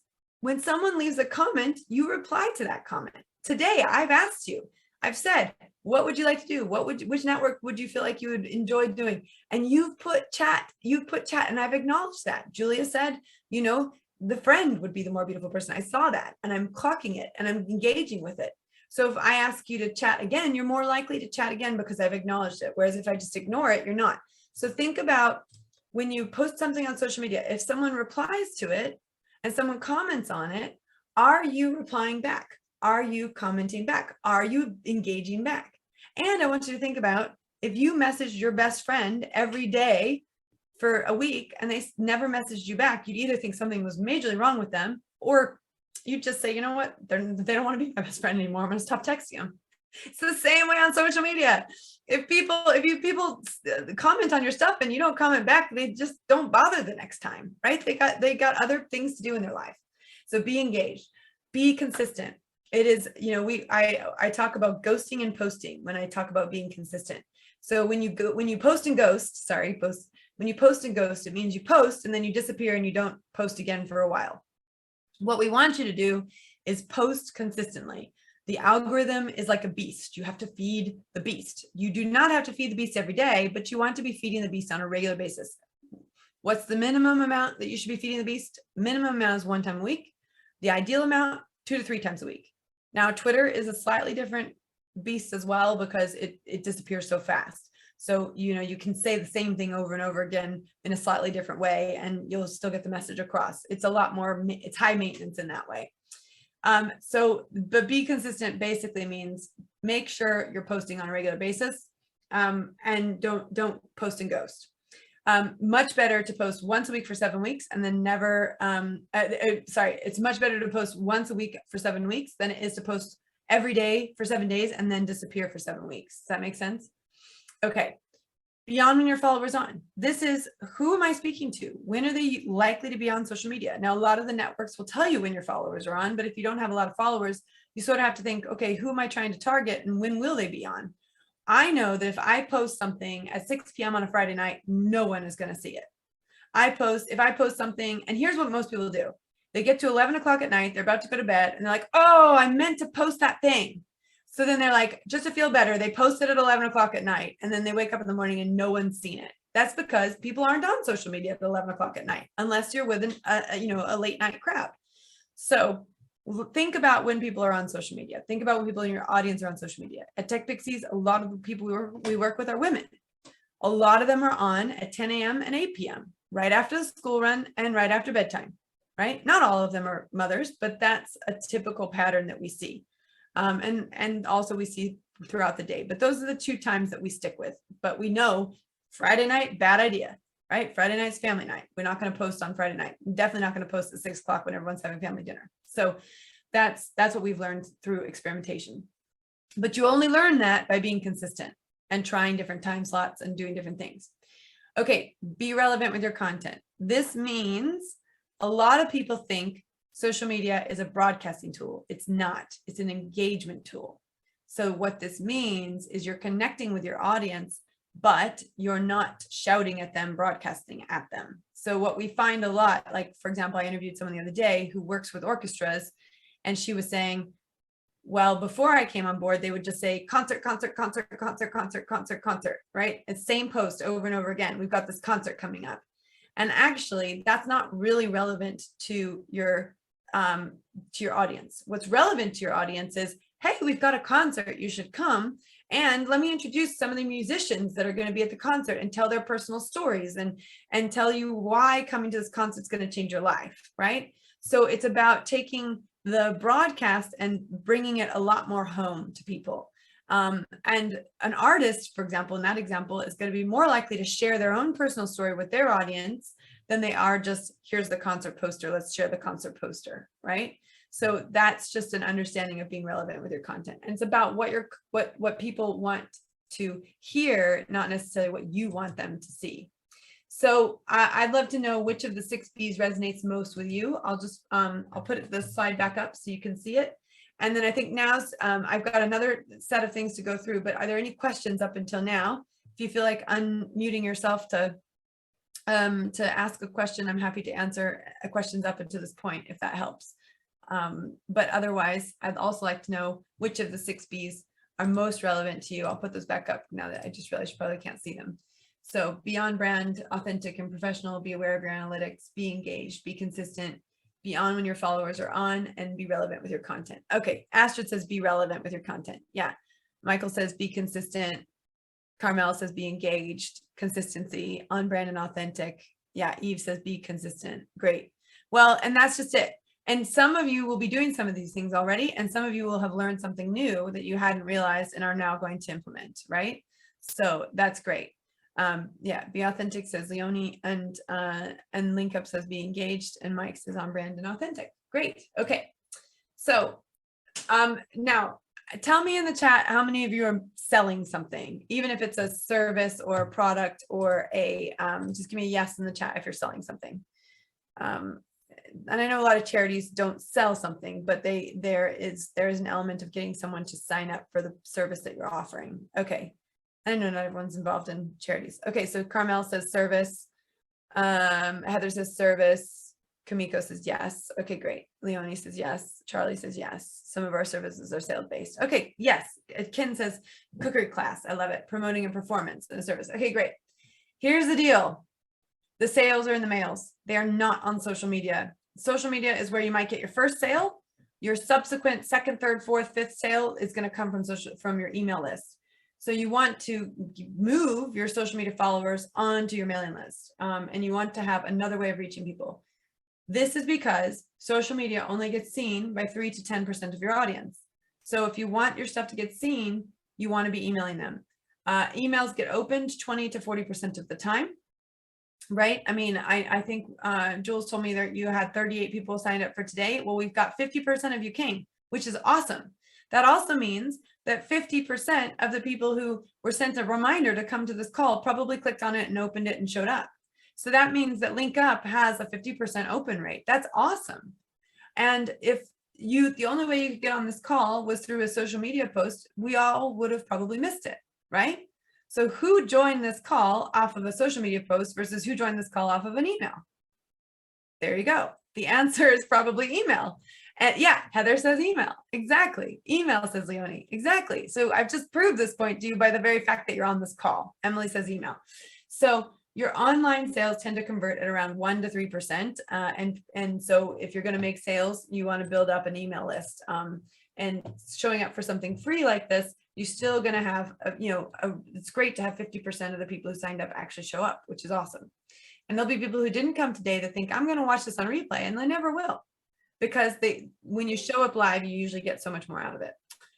when someone leaves a comment, you reply to that comment. Today, I've asked you, I've said, what would you like to do? Which network would you feel like you would enjoy doing? And you've put chat, and I've acknowledged that. Julia said, the friend would be the more beautiful person. I saw that, and I'm clocking it, and I'm engaging with it. So if I ask you to chat again, you're more likely to chat again because I've acknowledged it. Whereas if I just ignore it, you're not. So think about when you post something on social media, if someone replies to it and someone comments on it, are you replying back? Are you commenting back? Are you engaging back? And I want you to think about if you messaged your best friend every day for a week and they never messaged you back, you'd either think something was majorly wrong with them, or you'd just say, you know what, they don't want to be my best friend anymore. I'm going to stop texting them. It's the same way on social media. If people comment on your stuff and you don't comment back, they just don't bother the next time, right? They got other things to do in their life. So be engaged, be consistent. It is, I talk about ghosting and posting when I talk about being consistent. So when you post and ghost, when you post and ghost, it means you post and then you disappear and you don't post again for a while. What we want you to do is post consistently. The algorithm is like a beast. You have to feed the beast. You do not have to feed the beast every day, but you want to be feeding the beast on a regular basis. What's the minimum amount that you should be feeding the beast? Minimum amount is 1 time a week. The ideal amount, 2 to 3 times a week. Now, Twitter is a slightly different beast as well because it disappears so fast. So, you can say the same thing over and over again in a slightly different way, and you'll still get the message across. It's a lot more, it's high maintenance in that way. But be consistent basically means make sure you're posting on a regular basis, and don't post and ghost. Much better to post once a week for 7 weeks and then never, it's much better to post once a week for 7 weeks than it is to post every day for 7 days and then disappear for 7 weeks. Does that make sense? Okay. Beyond when your followers on. This is, who am I speaking to? When are they likely to be on social media? Now, a lot of the networks will tell you when your followers are on, but if you don't have a lot of followers, you sort of have to think, okay, who am I trying to target and when will they be on? I know that if I post something at 6 p.m. on a Friday night, no one is going to see it. If I post something, and here's what most people do. They get to 11 o'clock at night, they're about to go to bed, and they're like, oh, I meant to post that thing. So then they're like, just to feel better, they post it at 11 o'clock at night, and then they wake up in the morning and no one's seen it. That's because people aren't on social media at 11 o'clock at night, unless you're with a late night crowd. So think about when people are on social media. Think about when people in your audience are on social media. At TechPixies, a lot of the people we work with are women. A lot of them are on at 10 a.m. and 8 p.m., right after the school run and right after bedtime, right? Not all of them are mothers, but that's a typical pattern that we see. And also we see throughout the day, but those are the 2 times that we stick with. But we know Friday night, bad idea, right? Friday night's family night. We're not going to post on Friday night. Definitely not going to post at 6 o'clock when everyone's having family dinner. So that's what we've learned through experimentation. But you only learn that by being consistent and trying different time slots and doing different things. Okay, be relevant with your content. This means a lot of people think social media is a broadcasting tool. It's not. It's an engagement tool. So what this means is you're connecting with your audience, but you're not shouting at them, broadcasting at them. So what we find a lot, like, for example, I interviewed someone the other day who works with orchestras, and she was saying, well, before I came on board, they would just say concert, concert, concert, concert, concert, concert, concert, right? It's same post over and over again. We've got this concert coming up. And actually, that's not really relevant to your audience. What's relevant to your audience is, hey, we've got a concert, you should come. And let me introduce some of the musicians that are going to be at the concert and tell their personal stories and tell you why coming to this concert is going to change your life, right? So it's about taking the broadcast and bringing it a lot more home to people. And an artist, for example, in that example, is going to be more likely to share their own personal story with their audience than they are just, here's the concert poster, let's share the concert poster, right? So that's just an understanding of being relevant with your content. And it's about what people want to hear, not necessarily what you want them to see. So I'd love to know which of the 6 B's resonates most with you. I'll put this slide back up so you can see it. And then I think now I've got another set of things to go through, but are there any questions up until now? If you feel like unmuting yourself to ask a question, I'm happy to answer questions up until this point, if that helps. But otherwise, I'd also like to know which of the 6 B's are most relevant to you. I'll put those back up now that I just realized you probably can't see them. So be on brand, authentic and professional, be aware of your analytics, be engaged, be consistent, be on when your followers are on, and be relevant with your content. Okay, Astrid says be relevant with your content. Yeah. Michael says be consistent. Carmel says be engaged, consistency, on brand and authentic. Yeah, Eve says be consistent. Great. Well, and that's just it. And some of you will be doing some of these things already, and some of you will have learned something new that you hadn't realized and are now going to implement, right? So that's great. Yeah, be authentic says Leonie, and Link Up says be engaged, and Mike says on brand and authentic. Great. Okay. So now tell me in the chat how many of you are selling something, even if it's a service or a product or a just give me a yes in the chat if you're selling something. And I know a lot of charities don't sell something, but there is an element of getting someone to sign up for the service that you're offering. Okay. I know not everyone's involved in charities. Okay, so Carmel says service. Heather says service. Kamiko says yes. Okay, great. Leonie says yes. Charlie says yes. Some of our services are sales based. Okay, yes. Ken says cookery class. I love it. Promoting and performance in a service. Okay, great. Here's the deal. The sales are in the mails. They are not on social media. Social media is where you might get your first sale. Your subsequent second, third, fourth, fifth sale is going to come from your email list. So you want to move your social media followers onto your mailing list, and you want to have another way of reaching people. This is because social media only gets seen by 3 to 10% of your audience. So if you want your stuff to get seen, you want to be emailing them. Emails get opened 20 to 40% of the time, right? I mean, I think Jules told me that you had 38 people signed up for today. Well, we've got 50% of you came, which is awesome. That also means that 50% of the people who were sent a reminder to come to this call probably clicked on it and opened it and showed up. So that means that Link Up has a 50% open rate. That's awesome. And if the only way you could get on this call was through a social media post, we all would have probably missed it, right? So who joined this call off of a social media post versus who joined this call off of an email? There you go. The answer is probably email. And yeah, Heather says email. Exactly. Email says Leonie. Exactly. So I've just proved this point to you by the very fact that you're on this call. Emily says email. So your online sales tend to convert at around 1 to 3%. And so if you're going to make sales, you want to build up an email list. And showing up for something free like this, you're still going to have, it's great to have 50% of the people who signed up actually show up, which is awesome. And there'll be people who didn't come today that think I'm going to watch this on replay, and they never will. Because when you show up live, you usually get so much more out of it.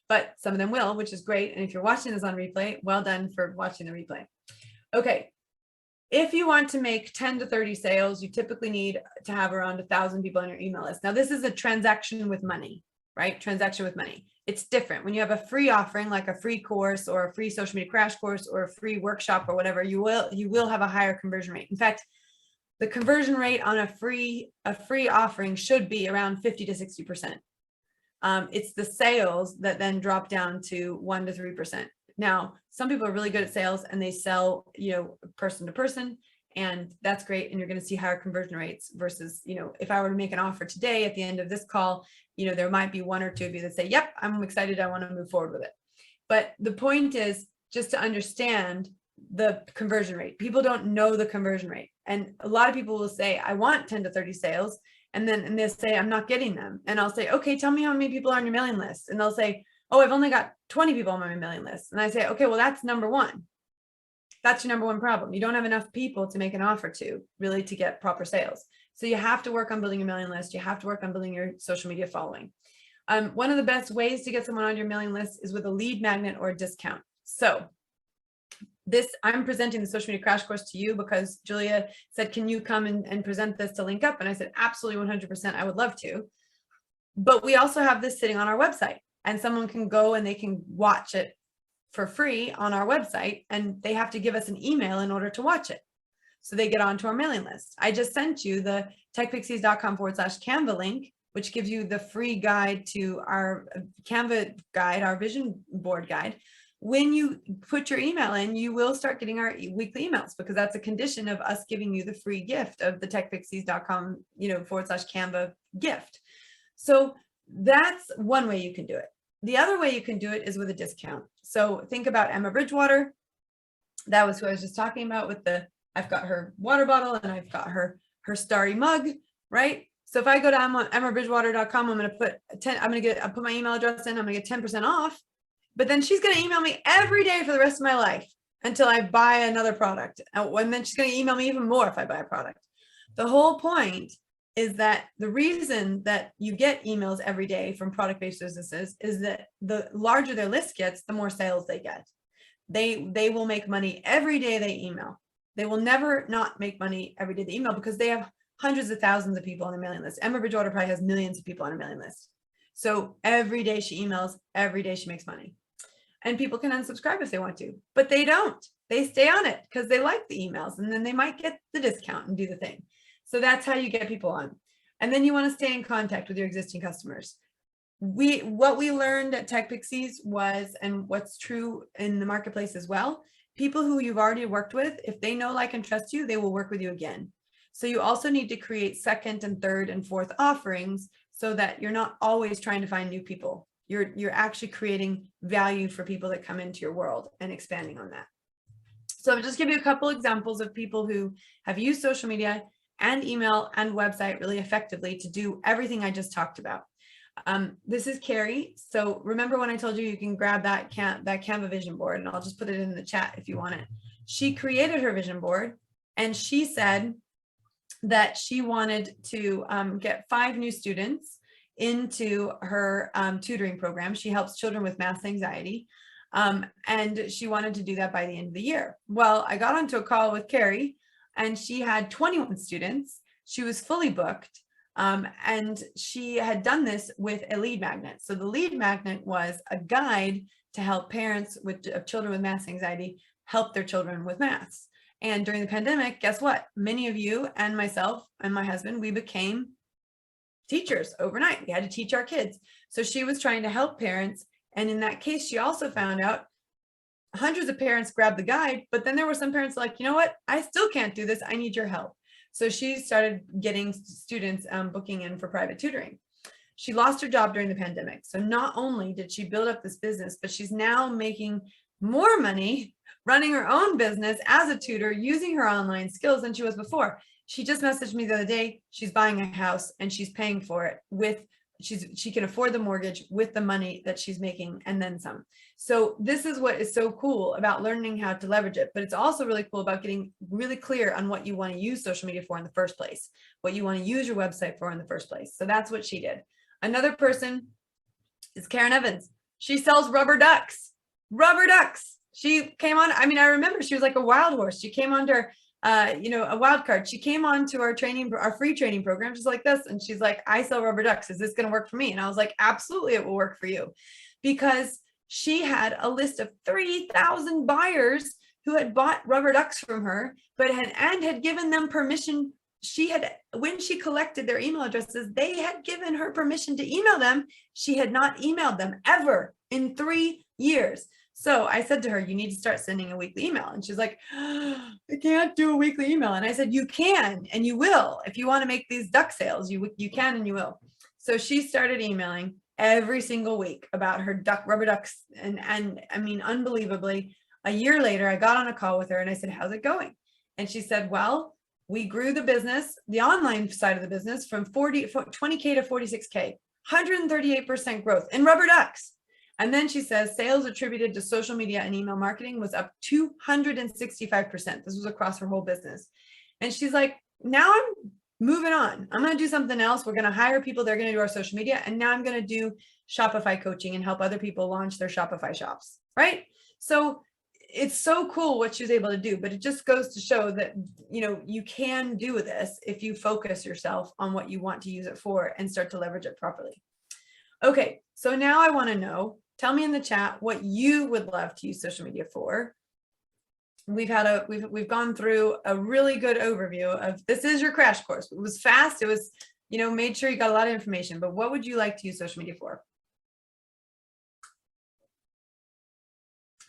But some of them will, which is great. And if you're watching this on replay, well done for watching the replay. Okay. If you want to make 10 to 30 sales, you typically need to have around 1,000 people on your email list. Now, this is a transaction with money, right? Transaction with money. It's different. When you have a free offering, like a free course or a free social media crash course or a free workshop or whatever, you will have a higher conversion rate. In fact, the conversion rate on a free offering should be around 50 to 60%. It's the sales that then drop down to 1 to 3%. Now, some people are really good at sales and they sell, person to person, and that's great. And you're going to see higher conversion rates versus, if I were to make an offer today at the end of this call, there might be 1 or 2 of you that say, yep, I'm excited. I want to move forward with it. But the point is just to understand the conversion rate. People don't know the conversion rate. And a lot of people will say, I want 10 to 30 sales. And they'll say, I'm not getting them. And I'll say, okay, tell me how many people are on your mailing list. And they'll say, oh, I've only got 20 people on my mailing list. And I say, okay, well, that's number one. That's your number one problem. You don't have enough people to make an offer to really to get proper sales. So you have to work on building your mailing list. You have to work on building your social media following. One of the best ways to get someone on your mailing list is with a lead magnet or a discount. So I'm presenting the social media crash course to you because Julia said, can you come and present this to Link Up? And I said, absolutely 100%. I would love to. But we also have this sitting on our website, and someone can go and they can watch it for free on our website, and they have to give us an email in order to watch it. So they get onto our mailing list. I just sent you the techpixies.com/Canva link, which gives you the free guide to our Canva guide, our vision board guide. When you put your email in, you will start getting our weekly emails, because that's a condition of us giving you the free gift of the techpixies.com, /Canva gift. So that's one way you can do it. The other way you can do it is with a discount. So think about Emma Bridgewater. That was who I was just talking about with I've got her water bottle and I've got her starry mug, right? So if I go to emmabridgewater.com, I'm going to put my email address in, I'm going to get 10% off. But then she's going to email me every day for the rest of my life. until I buy another product. And then she's going to email me even more if I buy a product. The whole point is that the reason that you get emails every day from product-based businesses is that the larger their list gets, the more sales they get. They will make money every day they email. They will never not make money every day they email because they have hundreds of thousands of people on their mailing list. Emma Bridgewater probably has millions of people on her mailing list. So every day she emails, every day she makes money. And people can unsubscribe if they want to, but they don't. They stay on it because they like the emails, and then they might get the discount and do the thing. So that's how you get people on. And then you want to stay in contact with your existing customers. What we learned at TechPixies was, and what's true in the marketplace as well, people who you've already worked with, if they know, like, and trust you, they will work with you again. So you also need to create second and third and fourth offerings so that you're not always trying to find new people. You're actually creating value for people that come into your world and expanding on that. So I'll just give you a couple examples of people who have used social media and email and website really effectively to do everything I just talked about. This is Carrie. So remember when I told you can grab that Canva vision board, and I'll just put it in the chat if you want it. She created her vision board, and she said that she wanted to get 5 new students into her tutoring program. She helps children with math anxiety. And she wanted to do that by the end of the year. Well, I got onto a call with Carrie, and she had 21 students. She was fully booked. And she had done this with a lead magnet. So the lead magnet was a guide to help parents of children with math anxiety help their children with maths. And during the pandemic, guess what? Many of you and myself and my husband, we became teachers overnight. We had to teach our kids. So she was trying to help parents. And in that case, she also found out hundreds of parents grabbed the guide, but then there were some parents like, you know what? I still can't do this. I need your help. So she started getting students booking in for private tutoring. She lost her job during the pandemic. So not only did she build up this business, but she's now making more money running her own business as a tutor using her online skills than she was before. She just messaged me the other day. She's buying a house and she's paying for it with, she can afford the mortgage with the money that she's making and then some. So this is what is so cool about learning how to leverage it. But it's also really cool about getting really clear on what you want to use social media for in the first place, what you want to use your website for in the first place. So that's what she did. Another person is Karen Evans. She sells rubber ducks. Rubber ducks. She came on. I mean, I remember she was like a wild horse. She came on to a wild card. She came on to our free training program, just like this. And she's like, I sell rubber ducks. Is this going to work for me? And I was like, absolutely, it will work for you. Because she had a list of 3,000 buyers who had bought rubber ducks from her, but had given them permission. When she collected their email addresses, they had given her permission to email them. She had not emailed them ever in 3 years. So I said to her, you need to start sending a weekly email. And she's like, I can't do a weekly email. And I said, you can, and you will. If you want to make these duck sales, you can, and you will. So she started emailing every single week about her rubber ducks. And I mean, unbelievably, a year later, I got on a call with her and I said, how's it going? And she said, well, we grew the business, the online side of the business, from 20K to 46K, 138% growth in rubber ducks. And then she says sales attributed to social media and email marketing was up 265%. This was across her whole business. And she's like, now I'm moving on. I'm going to do something else. We're going to hire people. They're going to do our social media. And now I'm going to do Shopify coaching and help other people launch their Shopify shops. Right? So it's so cool what she was able to do, but it just goes to show that, you can do this if you focus yourself on what you want to use it for and start to leverage it properly. Okay. So now I want to know, tell me in the chat what you would love to use social media for. We've gone through a really good overview of, this is your crash course. It was fast. It was, made sure you got a lot of information, but what would you like to use social media for?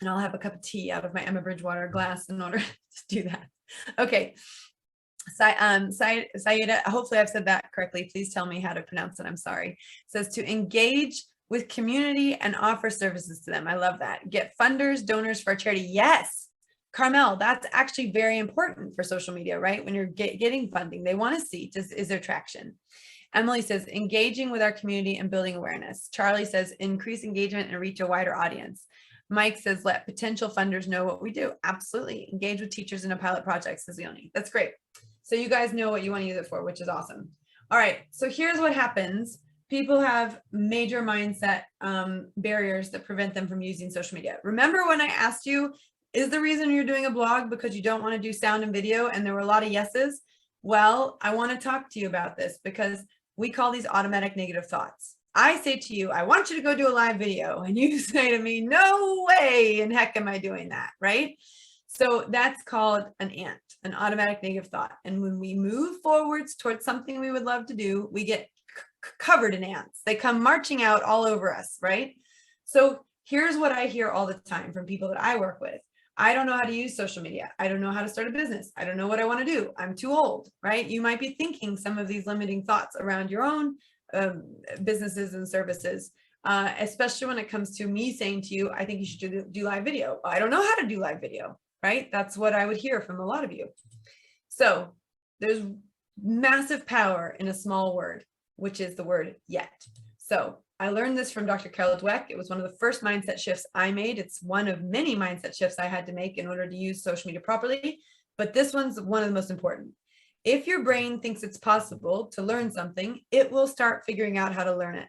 And I'll have a cup of tea out of my Emma Bridgewater glass in order to do that. Okay. Saida, hopefully I've said that correctly. Please tell me how to pronounce it. I'm sorry. It says to engage with community and offer services to them. I love that. Get funders, donors for a charity. Yes. Carmel, that's actually very important for social media, right? When you're getting funding, they want to see, is there traction? Emily says, engaging with our community and building awareness. Charlie says, increase engagement and reach a wider audience. Mike says, let potential funders know what we do. Absolutely. Engage with teachers in a pilot project, says Leonie. That's great. So you guys know what you want to use it for, which is awesome. All right. So here's what happens. People have major mindset barriers that prevent them from using social media. Remember when I asked you, is the reason you're doing a blog because you don't want to do sound and video? And there were a lot of yeses. Well, I want to talk to you about this because we call these automatic negative thoughts. I say to you, I want you to go do a live video. And you say to me, no way in heck am I doing that, right? So that's called an ant, an automatic negative thought. And when we move forwards towards something we would love to do, we get covered in ants. They come marching out all over us, right? So here's what I hear all the time from people that I work with. I don't know how to use social media. I don't know how to start a business. I don't know what I want to do. I'm too old, right? You might be thinking some of these limiting thoughts around your own businesses and services, especially when it comes to me saying to you, I think you should do live video. I don't know how to do live video, right? That's what I would hear from a lot of you. So there's massive power in a small word, which is the word yet. So I learned this from Dr. Carol Dweck. It was one of the first mindset shifts I made. It's one of many mindset shifts I had to make in order to use social media properly, but this one's one of the most important. If your brain thinks it's possible to learn something, it will start figuring out how to learn it.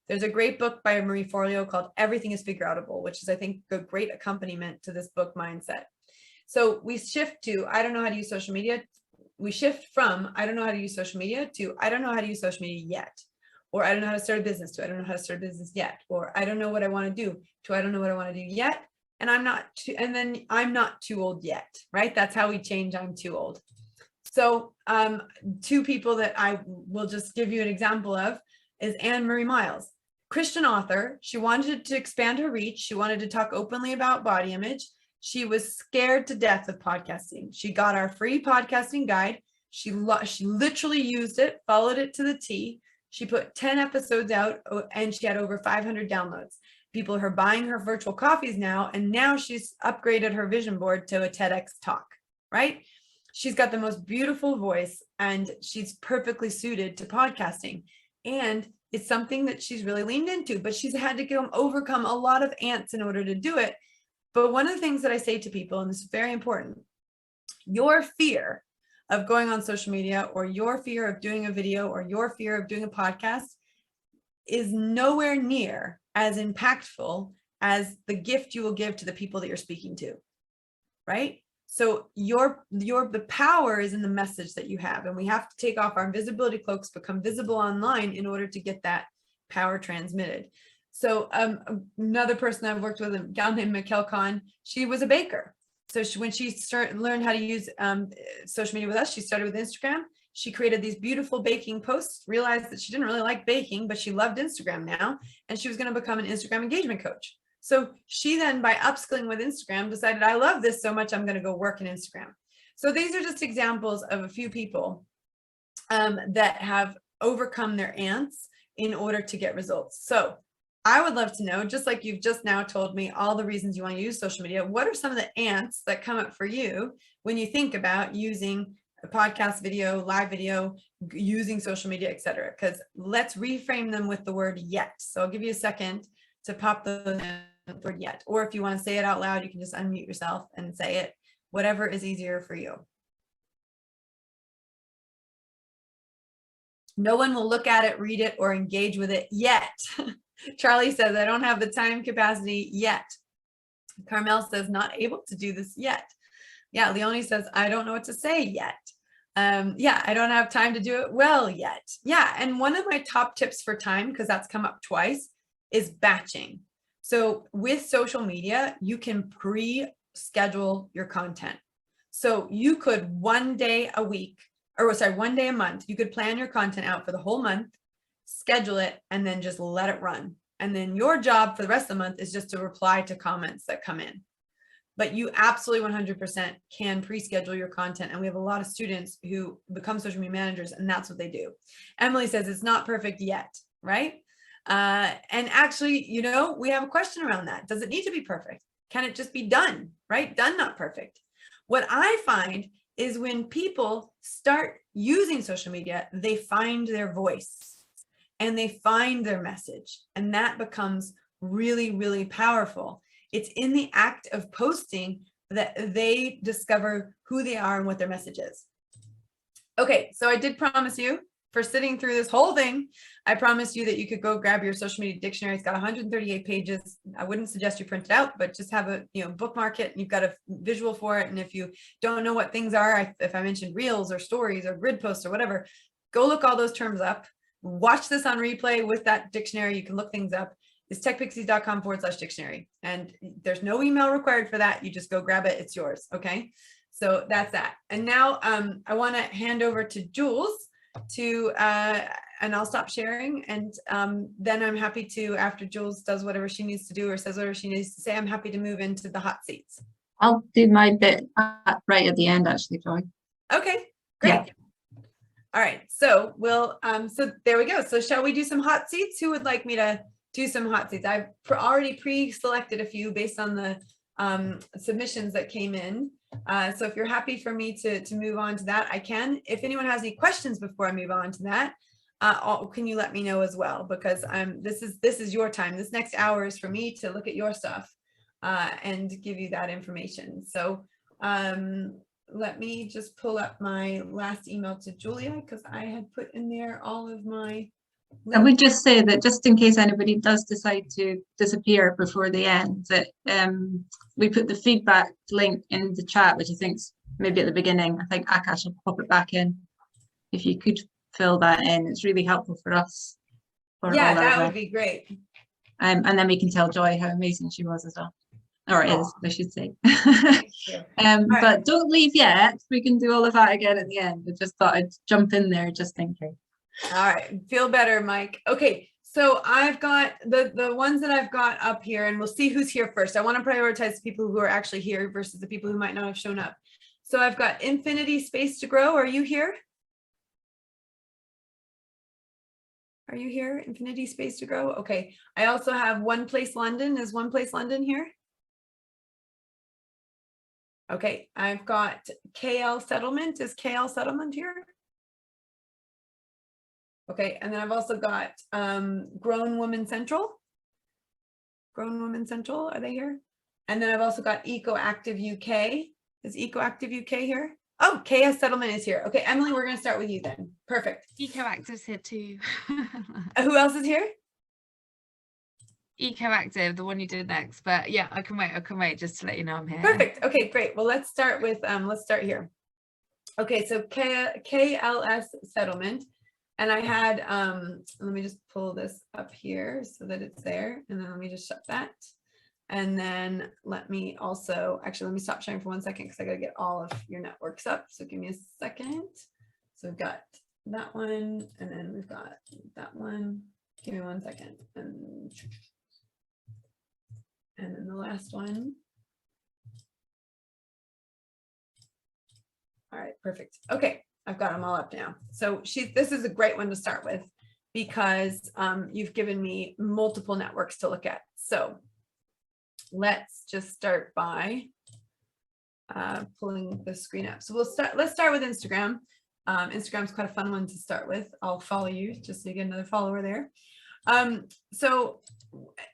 There's a great book by Marie Forleo called Everything is Figure Outable, which is, I think, a great accompaniment to this book mindset. So we shift to, I don't know how to use social media. We shift from, I don't know how to use social media to, I don't know how to use social media yet. Or I don't know how to start a business to, I don't know how to start a business yet. Or I don't know what I want to do to, I don't know what I want to do yet. And I'm not too old yet, right? That's how we change I'm too old. So two people that I will just give you an example of is Anne Marie Miles, Christian author. She wanted to expand her reach. She wanted to talk openly about body image. She was scared to death of podcasting. She got our free podcasting guide. She literally used it, followed it to the T. She put 10 episodes out and she had over 500 downloads. People are buying her virtual coffees now, and now she's upgraded her vision board to a TEDx talk, right? She's got the most beautiful voice and she's perfectly suited to podcasting. And it's something that she's really leaned into, but she's had to overcome a lot of ants in order to do it. But one of the things that I say to people, and this is very important, your fear of going on social media or your fear of doing a video or your fear of doing a podcast is nowhere near as impactful as the gift you will give to the people that you're speaking to, right? So the power is in the message that you have, and we have to take off our invisibility cloaks, become visible online in order to get that power transmitted. So another person I've worked with, a gal named Mikkel Khan, she was a baker. So when she learned how to use social media with us, she started with Instagram. She created these beautiful baking posts, realized that she didn't really like baking, but she loved Instagram now, and she was going to become an Instagram engagement coach. So she then, by upskilling with Instagram, decided, I love this so much, I'm going to go work in Instagram. So these are just examples of a few people that have overcome their ants in order to get results. So I would love to know, just like you've just now told me all the reasons you want to use social media, what are some of the ants that come up for you when you think about using a podcast video, live video, using social media, et cetera? Because let's reframe them with the word yet. So I'll give you a second to pop the word yet. Or if you want to say it out loud, you can just unmute yourself and say it, whatever is easier for you. No one will look at it, read it, or engage with it yet. Charlie says, I don't have the time capacity yet. Carmel says, not able to do this yet. Yeah, Leonie says, I don't know what to say yet. Yeah, I don't have time to do it well yet. Yeah, and one of my top tips for time, because that's come up twice, is batching. So with social media, you can pre-schedule your content. So you could one day a month, you could plan your content out for the whole month, schedule it, and then just let it run. And then your job for the rest of the month is just to reply to comments that come in. But you absolutely 100% can pre-schedule your content. And we have a lot of students who become social media managers, and that's what they do. Emily says it's not perfect yet, right? And actually, you know, we have a question around that. Does it need to be perfect? Can it just be done, right? Done, not perfect. What I find is when people start using social media, they find their voice and they find their message, and that becomes really, really powerful. It's in the act of posting that they discover who they are and what their message is. Okay, so I did promise you, for sitting through this whole thing, I promised you that you could go grab your social media dictionary. It's got 138 pages. I wouldn't suggest you print it out, but just have a, bookmark it, and you've got a visual for it. And if you don't know what things are, if I mentioned reels or stories or grid posts or whatever, go look all those terms up. Watch this on replay with that dictionary. You can look things up. It's techpixies.com/dictionary. And there's no email required for that. You just go grab it. It's yours. Okay. So that's that. And now I want to hand over to Jules to, and I'll stop sharing. And then I'm happy to, after Jules does whatever she needs to do or says whatever she needs to say, I'm happy to move into the hot seats. I'll do my bit right at the end, actually, Joy. Okay, great. Yeah. All right, so so there we go. So shall we do some hot seats? Who would like me to do some hot seats? I've already pre-selected a few based on the submissions that came in. So if you're happy for me to move on to that, I can. If anyone has any questions before I move on to that, can you let me know as well? Because this is your time. This next hour is for me to look at your stuff and give you that information. So let me just pull up my last email to Julia, because I had put in there all of my links. I would just say that just in case anybody does decide to disappear before the end, that we put the feedback link in the chat, which I think's maybe at the beginning. I think Akash will pop it back in. If you could fill that in, it's really helpful for us. Yeah, that would be great. And then we can tell Joy how amazing she was as well. Or is, I should say. But don't leave yet. We can do all of that again at the end. I just thought I'd jump in there just in case. All right, feel better, Mike. Okay, so I've got the ones that I've got up here, and we'll see who's here first. I want to prioritize the people who are actually here versus the people who might not have shown up. So I've got Infinity Space to Grow. Are you here? Are you here? Infinity Space to Grow. Okay. I also have One Place London. Is One Place London here? Okay. I've got KL Settlement. Is KL Settlement here? Okay. And then I've also got Grown Women Central. Grown Women Central. Are they here? And then I've also got EcoActive UK. Is EcoActive UK here? Oh, KS Settlement is here. Okay, Emily, we're going to start with you then. Perfect. EcoActive's here too. Who else is here? EcoActive, the one you did next. But yeah, I can wait just to let you know I'm here. Perfect. Okay, great. Well, let's start with, let's start here. Okay, so KLS Settlement. And I had, let me just pull this up here so that it's there. And then let me just shut that. And then let me also, actually, let me stop sharing for 1 second because I got to get all of your networks up. So give me a second. So we've got that one, and then we've got that one. Give me 1 second. And then the last one. All right, perfect. Okay, I've got them all up now. So this is a great one to start with because you've given me multiple networks to look at. So let's just start by pulling the screen up. So let's start with Instagram. Instagram's quite a fun one to start with. I'll follow you just so you get another follower there. So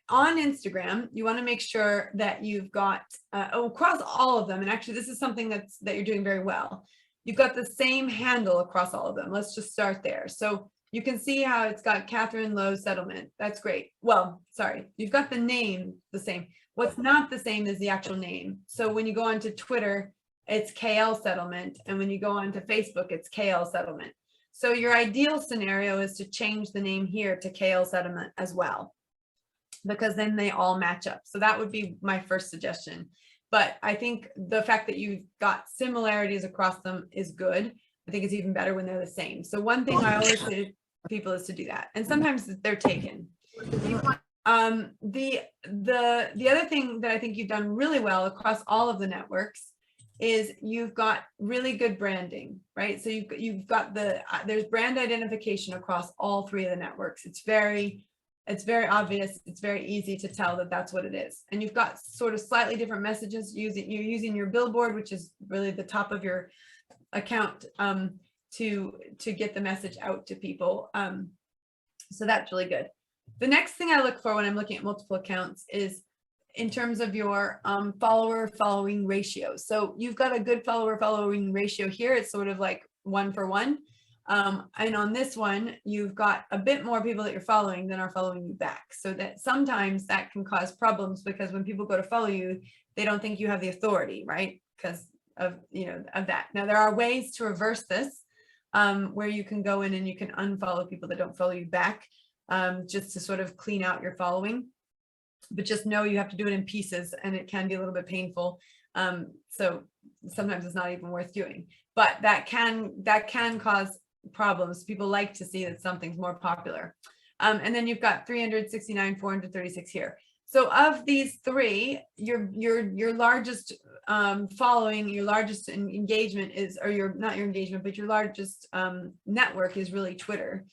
on Instagram, you want to make sure that you've got across all of them. And actually, this is something that you're doing very well. You've got the same handle across all of them. Let's just start there. So you can see how it's got Catherine Lowe Settlement. That's great. Well, sorry, you've got the name the same. What's not the same is the actual name. So when you go onto Twitter, it's KL Settlement. And when you go onto Facebook, it's KL Settlement. So your ideal scenario is to change the name here to KL Settlement as well, because then they all match up. So that would be my first suggestion. But I think the fact that you've got similarities across them is good. I think it's even better when they're the same. So one thing I always say to people is to do that. And sometimes they're taken. The other thing that I think you've done really well across all of the networks is you've got really good branding, right? So you've got there's brand identification across all three of the networks. It's very obvious. It's very easy to tell that that's what it is. And you've got sort of slightly different messages. You're using your billboard, which is really the top of your account, to get the message out to people. So that's really good. The next thing I look for when I'm looking at multiple accounts is in terms of your follower following ratio. So you've got a good follower following ratio here. It's sort of like 1 for 1. And on this one, you've got a bit more people that you're following than are following you back. So that sometimes that can cause problems, because when people go to follow you, they don't think you have the authority, right? Because of, of that. Now, there are ways to reverse this, where you can go in and you can unfollow people that don't follow you back, just to sort of clean out your following. But just know you have to do it in pieces, and it can be a little bit painful. So sometimes it's not even worth doing, but that can cause problems. People like to see that something's more popular. And then you've got 369, 436 here. So of these three, your largest following, your largest engagement is, or not your engagement, but your largest network is really Twitter.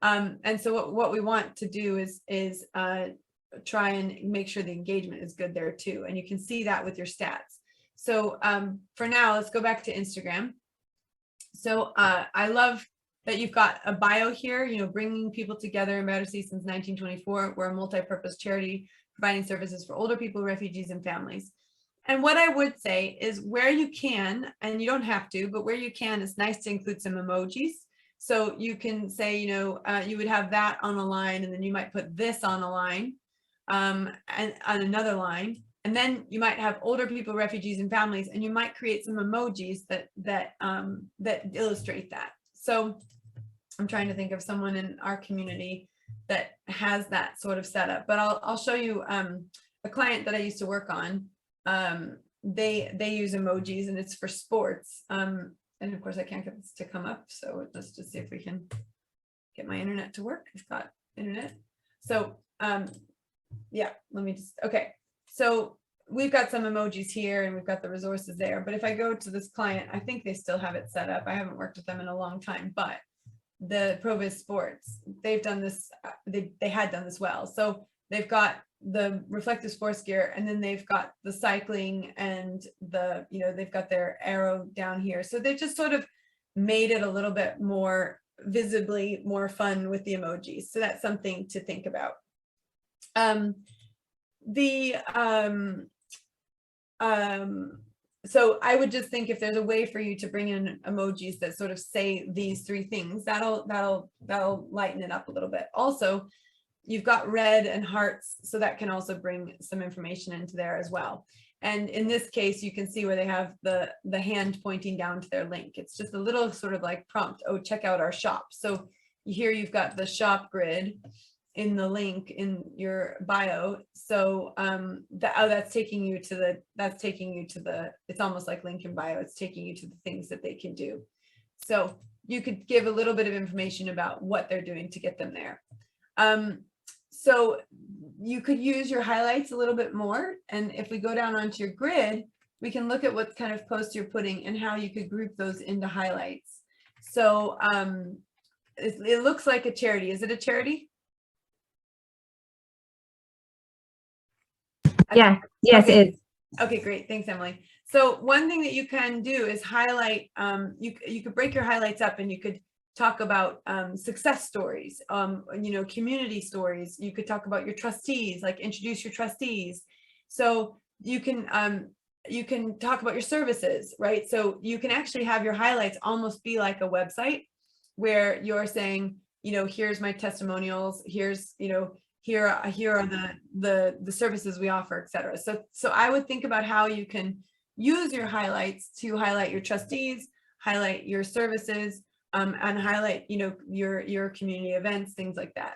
And so what we want to do is try and make sure the engagement is good there too. And you can see that with your stats. So for now, let's go back to Instagram. So I love that you've got a bio here, bringing people together in Battersea since 1924. We're a multi-purpose charity providing services for older people, refugees, and families. And what I would say is, where you can, and you don't have to, but where you can, it's nice to include some emojis. So you can say, you would have that on a line, and then you might put this on a line, and on another line. And then you might have older people, refugees, and families, and you might create some emojis that illustrate that. So I'm trying to think of someone in our community that has that sort of setup, but I'll show you a client that I used to work on. They use emojis, and it's for sports. And of course I can't get this to come up. So let's just see if we can get my internet to work. I've got internet. So yeah, let me just, okay. So we've got some emojis here, and we've got the resources there. But if I go to this client, I think they still have it set up. I haven't worked with them in a long time, but the Provis Sports, they've done this, they had done this well. So they've got the reflective sports gear, and then they've got the cycling, and they've got their arrow down here. So they've just sort of made it a little bit more visibly more fun with the emojis. So that's something to think about. So I would just think, if there's a way for you to bring in emojis that sort of say these three things, that'll lighten it up a little bit. Also, you've got red and hearts, so that can also bring some information into there as well. And in this case, you can see where they have the hand pointing down to their link. It's just a little sort of like prompt, oh, check out our shop. So here you've got the shop grid in the link in your bio. So that's taking you to the, it's almost like link in bio. It's taking you to the things that they can do. So you could give a little bit of information about what they're doing to get them there. So you could use your highlights a little bit more. And if we go down onto your grid, we can look at what kind of posts you're putting and how you could group those into highlights. So it looks like a charity. Is it a charity? Yeah, yes, okay. It is. Okay, great. Thanks, Emily. So one thing that you can do is highlight, you could break your highlights up, and you could talk about success stories, community stories. You could talk about your trustees, like introduce your trustees. So you can talk about your services, right? So you can actually have your highlights almost be like a website, where you're saying, here's my testimonials, here's, here are the services we offer, et cetera. So I would think about how you can use your highlights to highlight your trustees, highlight your services, and highlight, your community events, things like that.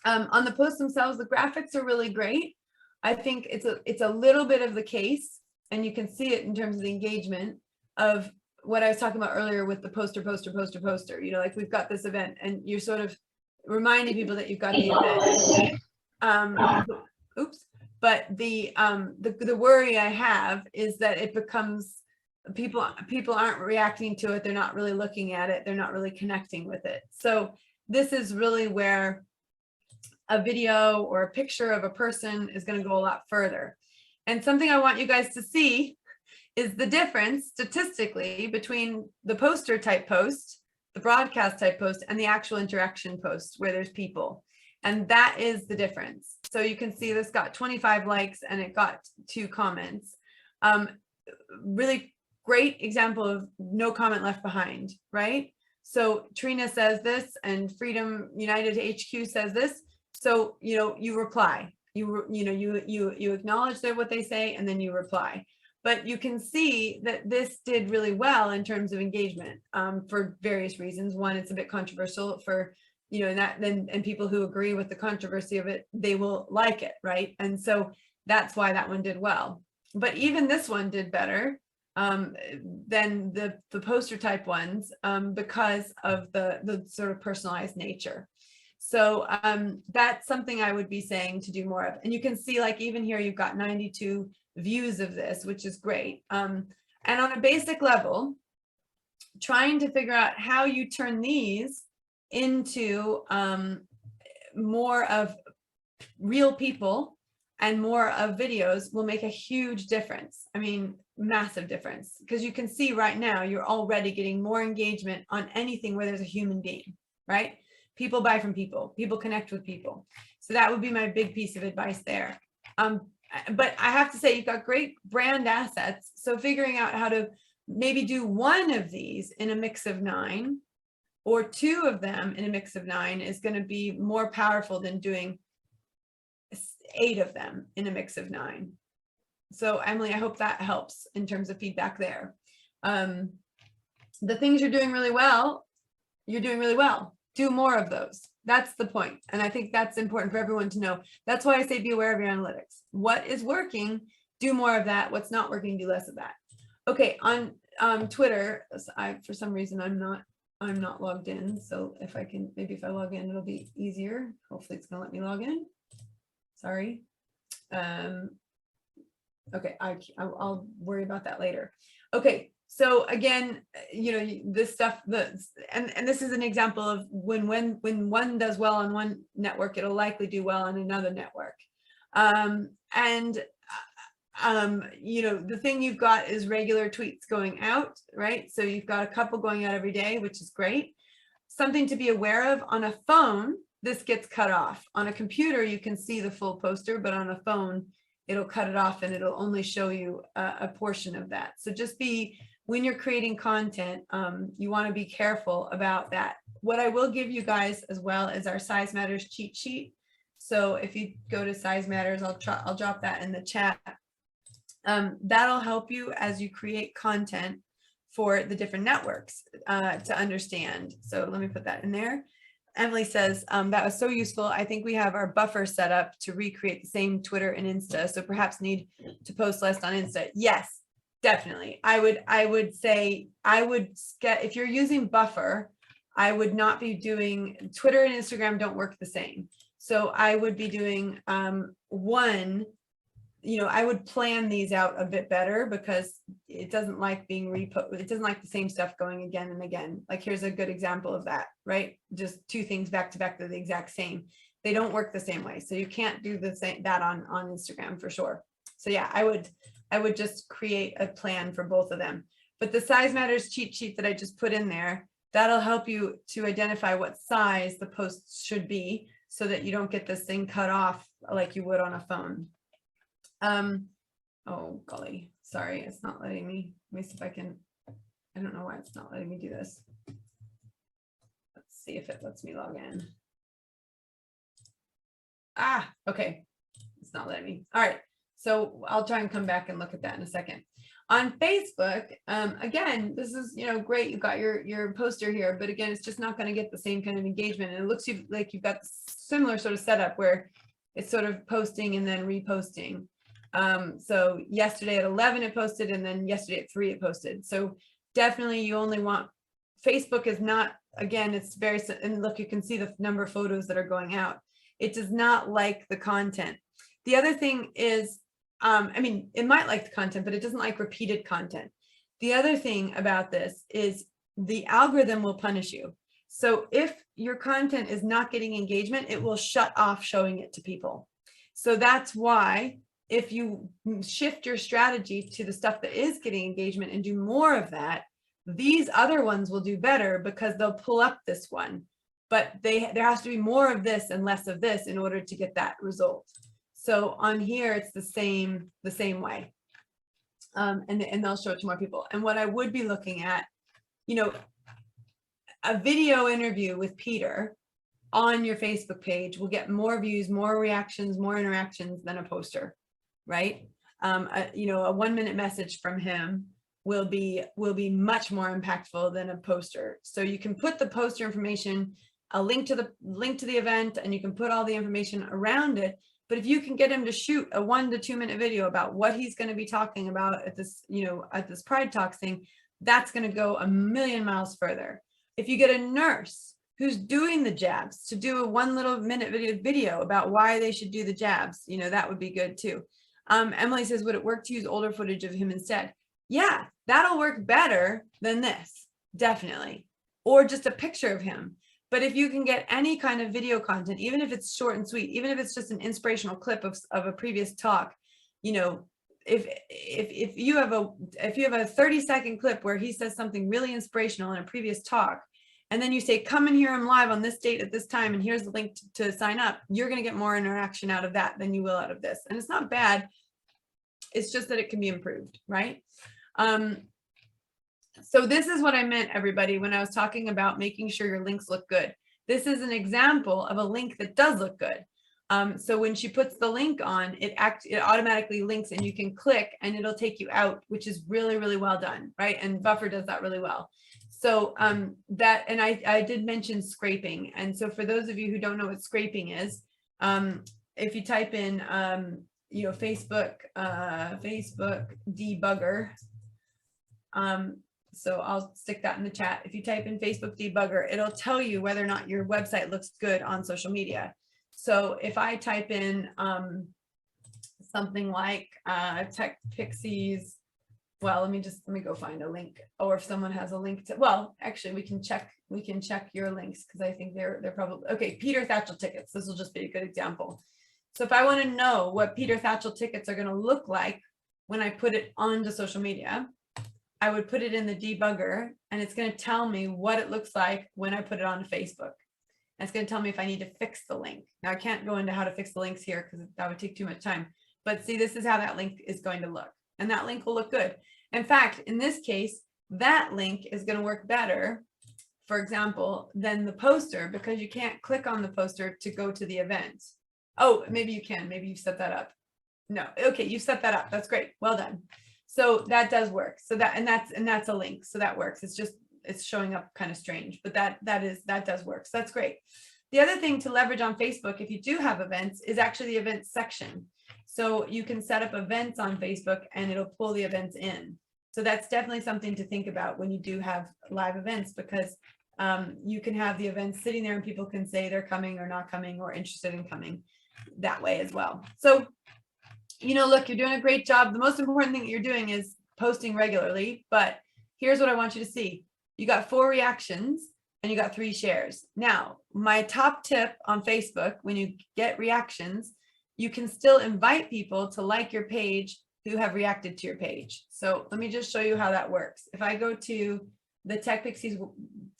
On the posts themselves, the graphics are really great. I think it's a little bit of the case, and you can see it in terms of the engagement of what I was talking about earlier with the poster. Like, we've got this event, and you're sort of reminding people that you've got the event. Oops. But the worry I have is that it becomes, people aren't reacting to it. They're not really looking at it. They're not really connecting with it. So this is really where a video or a picture of a person is going to go a lot further. And something I want you guys to see is the difference statistically between the poster type post, the broadcast type post, and the actual interaction post where there's people. And that is the difference. So you can see this got 25 likes and it got 2 comments. Really great example of no comment left behind, right? So Trina says this and Freedom United HQ says this. So, you know, you reply, you acknowledge that what they say and then you reply. But you can see that this did really well in terms of engagement for various reasons. One, it's a bit controversial for, you know, and people who agree with the controversy of it, they will like it, right? And so that's why that one did well. But even this one did better than the poster type ones because of the sort of personalized nature. So that's something I would be saying to do more of. And you can see, like, even here, you've got 92 views of this, which is great. And on a basic level, trying to figure out how you turn these into more of real people and more of videos will make a huge difference. I mean, massive difference, because you can see right now you're already getting more engagement on anything where there's a human being, right? People buy from people, people connect with people. So that would be my big piece of advice there. But I have to say, you've got great brand assets. So figuring out how to maybe do one of these in a mix of 9 or 2 of them in a mix of 9 is going to be more powerful than doing 8 of them in a mix of 9. So Emily, I hope that helps in terms of feedback there. The things you're doing really well, you're doing really well. Do more of those. That's the point. And I think that's important for everyone to know. That's why I say be aware of your analytics. What is working, do more of that. What's not working, do less of that. Okay, on Twitter, for some reason I'm not logged in. So if I can, maybe if I log in, it'll be easier. Hopefully it's gonna let me log in. Sorry. Okay, I'll worry about that later. Okay, so again, you know, this stuff, and this is an example of when one does well on one network, it'll likely do well on another network. You know, the thing you've got is regular tweets going out, right? So you've got a couple going out every day, which is great. Something to be aware of: on a phone, this gets cut off. On a computer, you can see the full poster, but on a phone, it'll cut it off and it'll only show you a portion of that. So just be, when you're creating content, you want to be careful about that. What I will give you guys as well is our Size Matters cheat sheet. So if you go to Size Matters, I'll drop that in the chat. That'll help you as you create content for the different networks to understand. So let me put that in there. Emily says, that was so useful. I think we have our buffer set up to recreate the same Twitter and Insta, so perhaps need to post less on Insta. Yes, definitely. I would say, if you're using buffer, I would not be doing, Twitter and Instagram don't work the same. So I would be doing one, you know, I would plan these out a bit better, because it doesn't like being it doesn't like the same stuff going again and again. Like, here's a good example of that, right? Just 2 things back to back, they're the exact same. They don't work the same way. So you can't do the same that on Instagram for sure. So yeah, I would just create a plan for both of them. But the Size Matters cheat sheet that I just put in there, that'll help you to identify what size the posts should be, so that you don't get this thing cut off like you would on a phone. Oh golly, sorry, it's not letting me. Let me see if I can. I don't know why it's not letting me do this. Let's see if it lets me log in. Okay, it's not letting me. All right, so I'll try and come back and look at that in a second. On Facebook, again, this is, you know, great. You've got your poster here, but again, it's just not going to get the same kind of engagement. And it looks like you've got similar sort of setup where it's sort of posting and then reposting. So yesterday at 11 it posted, and then yesterday at 3 it posted. So definitely you only want, Facebook is not, again, it's very, and look, you can see the number of photos that are going out. It does not like the content. The other thing is, I mean, it might like the content, but it doesn't like repeated content. The other thing about this is the algorithm will punish you. So if your content is not getting engagement, it will shut off showing it to people. So that's why, if you shift your strategy to the stuff that is getting engagement and do more of that, these other ones will do better, because they'll pull up this one. but there has to be more of this and less of this in order to get that result. So on here, it's the same way. And they'll show it to more people. And what I would be looking at, you know, a video interview with Peter on your Facebook page will get more views, more reactions, more interactions than a poster, right? You know, a 1-minute message from him will be much more impactful than a poster. So you can put the poster information, a link to the event, and you can put all the information around it. But if you can get him to shoot a 1 to 2 minute video about what he's going to be talking about at this, you know, at this Pride Talks thing, that's going to go a million miles further. If you get a nurse who's doing the jabs to do a 1 little minute video about why they should do the jabs, you know, that would be good too. Emily says, would it work to use older footage of him instead? Yeah, that'll work better than this, definitely. Or just a picture of him. But if you can get any kind of video content, even if it's short and sweet, even if it's just an inspirational clip of a previous talk, you know, if you have a 30-second clip where he says something really inspirational in a previous talk, and then you say, come and hear him live on this date at this time, and here's the link to sign up, you're going to get more interaction out of that than you will out of this. And it's not bad. It's just that it can be improved, right? So this is what I meant, everybody, when I was talking about making sure your links look good. This is an example of a link that does look good. So when she puts the link on, it automatically links, and you can click and it'll take you out, which is really, really well done, right? And Buffer does that really well. So that, and I did mention scraping. And so for those of you who don't know what scraping is, if you type in, you know, Facebook debugger, so I'll stick that in the chat. If you type in Facebook debugger, it'll tell you whether or not your website looks good on social media. So if I type in something like TechPixies, well, let me go find a link. Or if someone has a link to, well, actually we can check your links, because I think they're probably okay. Peter Thatchell tickets. This will just be a good example. So if I want to know what Peter Thatchell tickets are going to look like when I put it onto social media, I would put it in the debugger, and it's going to tell me what it looks like when I put it on Facebook. And it's going to tell me if I need to fix the link. Now I can't go into how to fix the links here because that would take too much time. But see, this is how that link is going to look. And that link will look good. In fact, in this case, that link is going to work better, for example, than the poster, because you can't click on the poster to go to the event. Oh, maybe you can. Maybe you've set that up. No. Okay, you've set that up. That's great. Well done. So that does work. So that's a link. So that works. It's just, it's showing up kind of strange, but that does work. So that's great. The other thing to leverage on Facebook, if you do have events, is actually the events section. So you can set up events on Facebook and it'll pull the events in. So that's definitely something to think about when you do have live events, because you can have the events sitting there and people can say they're coming or not coming or interested in coming that way as well. So, you know, look, you're doing a great job. The most important thing that you're doing is posting regularly, but here's what I want you to see. You got 4 reactions and you got 3 shares. Now, my top tip on Facebook, when you get reactions, you can still invite people to like your page who have reacted to your page. So let me just show you how that works. If I go to the TechPixies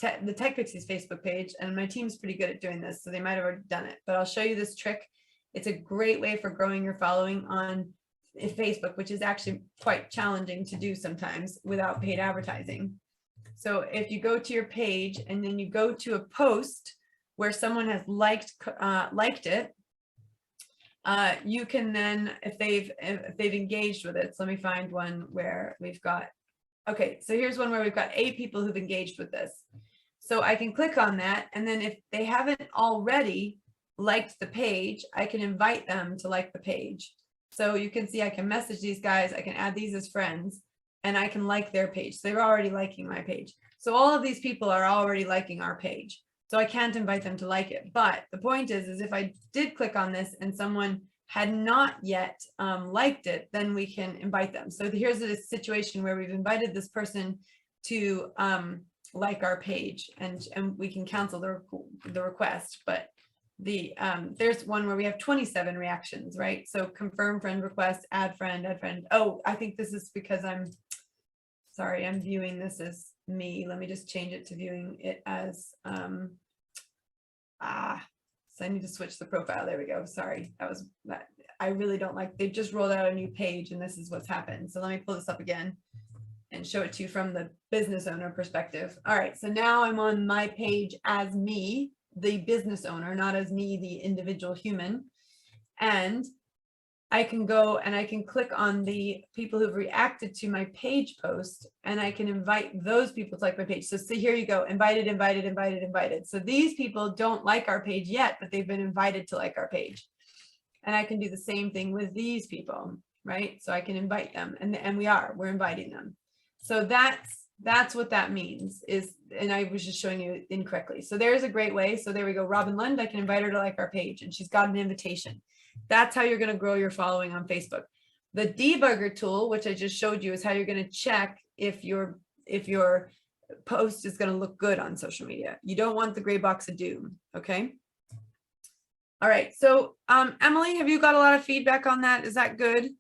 Facebook page, and my team's pretty good at doing this, so they might have already done it, but I'll show you this trick. It's a great way for growing your following on Facebook, which is actually quite challenging to do sometimes without paid advertising. So if you go to your page and then you go to a post where someone has liked it, you can then, if they've engaged with it. So let me find one where we've got, okay, so here's one where we've got 8 people who've engaged with this. So I can click on that, and then if they haven't already liked the page, I can invite them to like the page. So you can see I can message these guys, I can add these as friends, and I can like their page. So they're already liking my page. So all of these people are already liking our page. So I can't invite them to like it. But the point is if I did click on this and someone had not yet liked it, then we can invite them. So here's a situation where we've invited this person to like our page, and we can cancel the request. But there's one where we have 27 reactions, right? So confirm friend request, add friend, add friend. Oh, I think this is because I'm viewing this as me. Let me just change it to viewing it as So I need to switch the profile. There we go. Sorry, that. I really don't like, they just rolled out a new page and this is what's happened. So let me pull this up again and show it to you from the business owner perspective. All right, so now I'm on my page as me, the business owner, not as me, the individual human. And I can go and I can click on the people who've reacted to my page post, and I can invite those people to like my page. So see, here you go, invited, invited, invited, invited. So these people don't like our page yet, but they've been invited to like our page. And I can do the same thing with these people, right? So I can invite them, and we're inviting them. So that's what that means is, and I was just showing you incorrectly. So there's a great way. So there we go. Robin Lund, I can invite her to like our page and she's got an invitation. That's how you're going to grow your following on Facebook. The debugger tool, which I just showed you, is how you're going to check if your post is going to look good on social media. You don't want the gray box of doom. Okay. All right. So, Emily, have you got a lot of feedback on that? Is that good?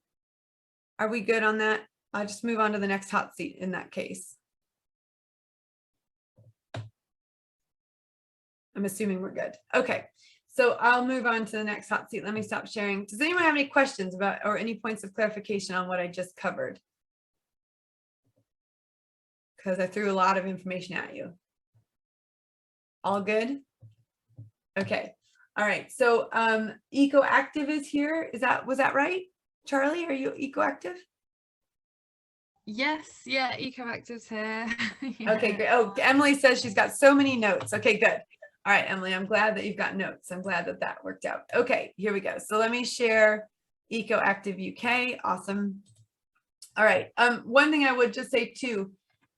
Are we good on that? I'll just move on to the next hot seat in that case. I'm assuming we're good. Okay. So I'll move on to the next hot seat. Let me stop sharing. Does anyone have any questions about or any points of clarification on what I just covered? Because I threw a lot of information at you. All good? Okay. All right. So EcoActive is here. Was that right? Charlie, are you EcoActive? Yes, yeah, EcoActive's here. Yeah. Okay, great. Oh, Emily says she's got so many notes. Okay, good. All right, Emily, I'm glad that you've got notes. I'm glad that that worked out. Okay, here we go. So let me share EcoActive UK. Awesome. All right. One thing I would just say too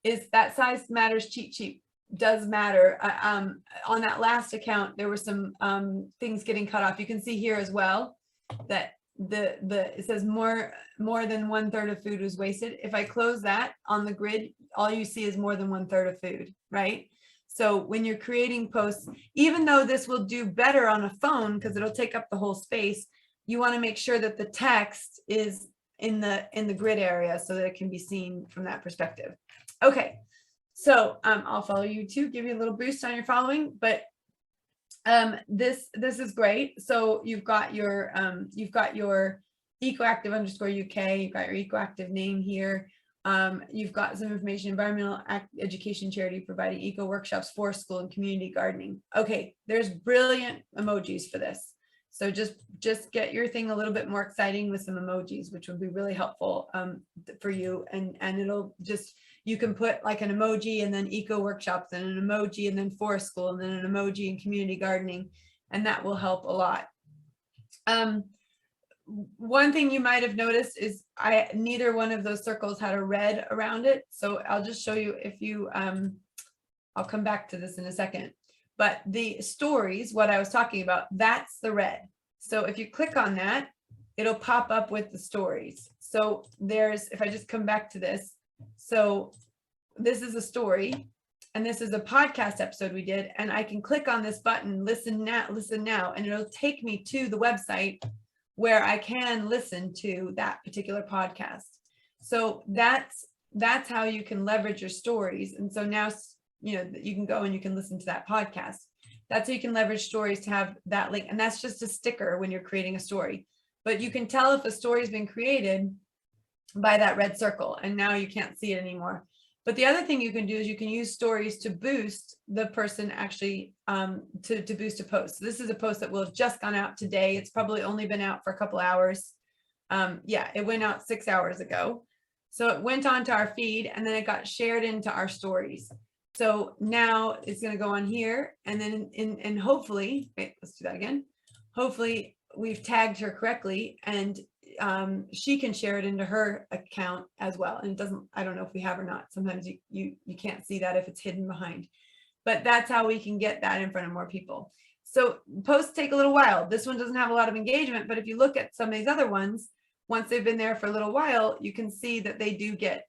is that size matters cheat sheet does matter. On that last account, there were some things getting cut off. You can see here as well that it says more than 1/3 of food was wasted. If I close that on the grid, all you see is more than 1/3 of food, right? So when you're creating posts, even though this will do better on a phone because it'll take up the whole space, you want to make sure that the text is in the grid area so that it can be seen from that perspective. Okay, so I'll follow you too, give you a little boost on your following, but this is great. So you've got your EcoActive_UK, you've got your EcoActive name here. You've got some information, environmental education charity providing eco workshops for school and community gardening. Okay, there's brilliant emojis for this. So just get your thing a little bit more exciting with some emojis, which would be really helpful for you. And it'll just, you can put like an emoji and then eco workshops and an emoji and then forest school and then an emoji and community gardening, and that will help a lot. One thing you might have noticed is neither one of those circles had a red around it. So I'll just show you if you, I'll come back to this in a second, but the stories, what I was talking about, that's the red. So if you click on that, it'll pop up with the stories. So if I just come back to this, so this is a story and this is a podcast episode we did, and I can click on this button, listen now, and it'll take me to the website where I can listen to that particular podcast. So that's how you can leverage your stories. And so now, you know, you can go and you can listen to that podcast. That's how you can leverage stories to have that link. And that's just a sticker when you're creating a story. But you can tell if a story's been created by that red circle, and now you can't see it anymore. But the other thing you can do is you can use stories to boost the person actually to boost a post. So this is a post that will have just gone out today. It's probably only been out for a couple hours. Yeah, it went out 6 hours ago. So it went onto our feed and then it got shared into our stories. So now it's going to go on here, and then and hopefully, wait, let's do that again. Hopefully we've tagged her correctly, and she can share it into her account as well. And it doesn't, I don't know if we have or not. Sometimes you can't see that if it's hidden behind, but that's how we can get that in front of more people. So posts take a little while. This one doesn't have a lot of engagement, but if you look at some of these other ones, once they've been there for a little while, you can see that they do get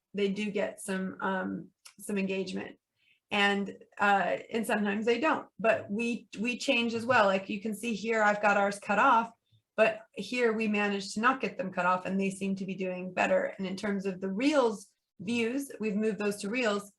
some engagement. And sometimes they don't, but we change as well. Like you can see here, I've got ours cut off, but here we managed to not get them cut off, and they seem to be doing better. And in terms of the Reels views, we've moved those to Reels.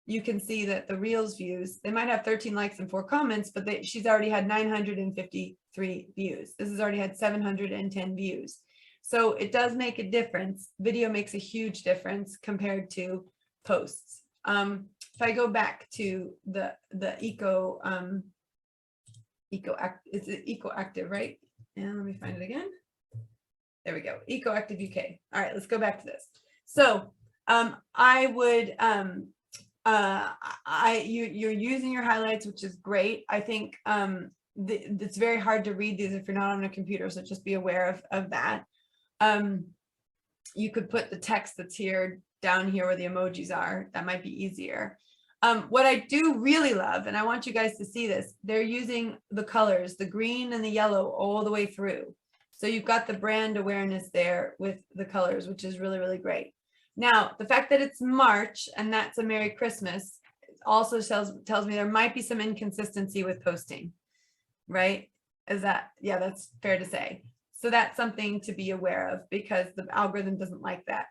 you can see that the Reels views, they might have 13 likes and 4 comments, but she's already had 953 views. This has already had 710 views. So it does make a difference. Video makes a huge difference compared to posts. If I go back to the eco active, right? And let me find it again. There we go. Eco Active UK. All right, let's go back to this. So I would you're using your highlights, which is great. I think it's very hard to read these if you're not on a computer, so just be aware of that. You could put the text that's here down here where the emojis are. That might be easier. What I do really love, and I want you guys to see this, they're using the colors, the green and the yellow all the way through. So you've got the brand awareness there with the colors, which is really, really great. Now, the fact that it's March and that's a Merry Christmas also tells me there might be some inconsistency with posting, right? Is that, yeah, that's fair to say. So that's something to be aware of because the algorithm doesn't like that.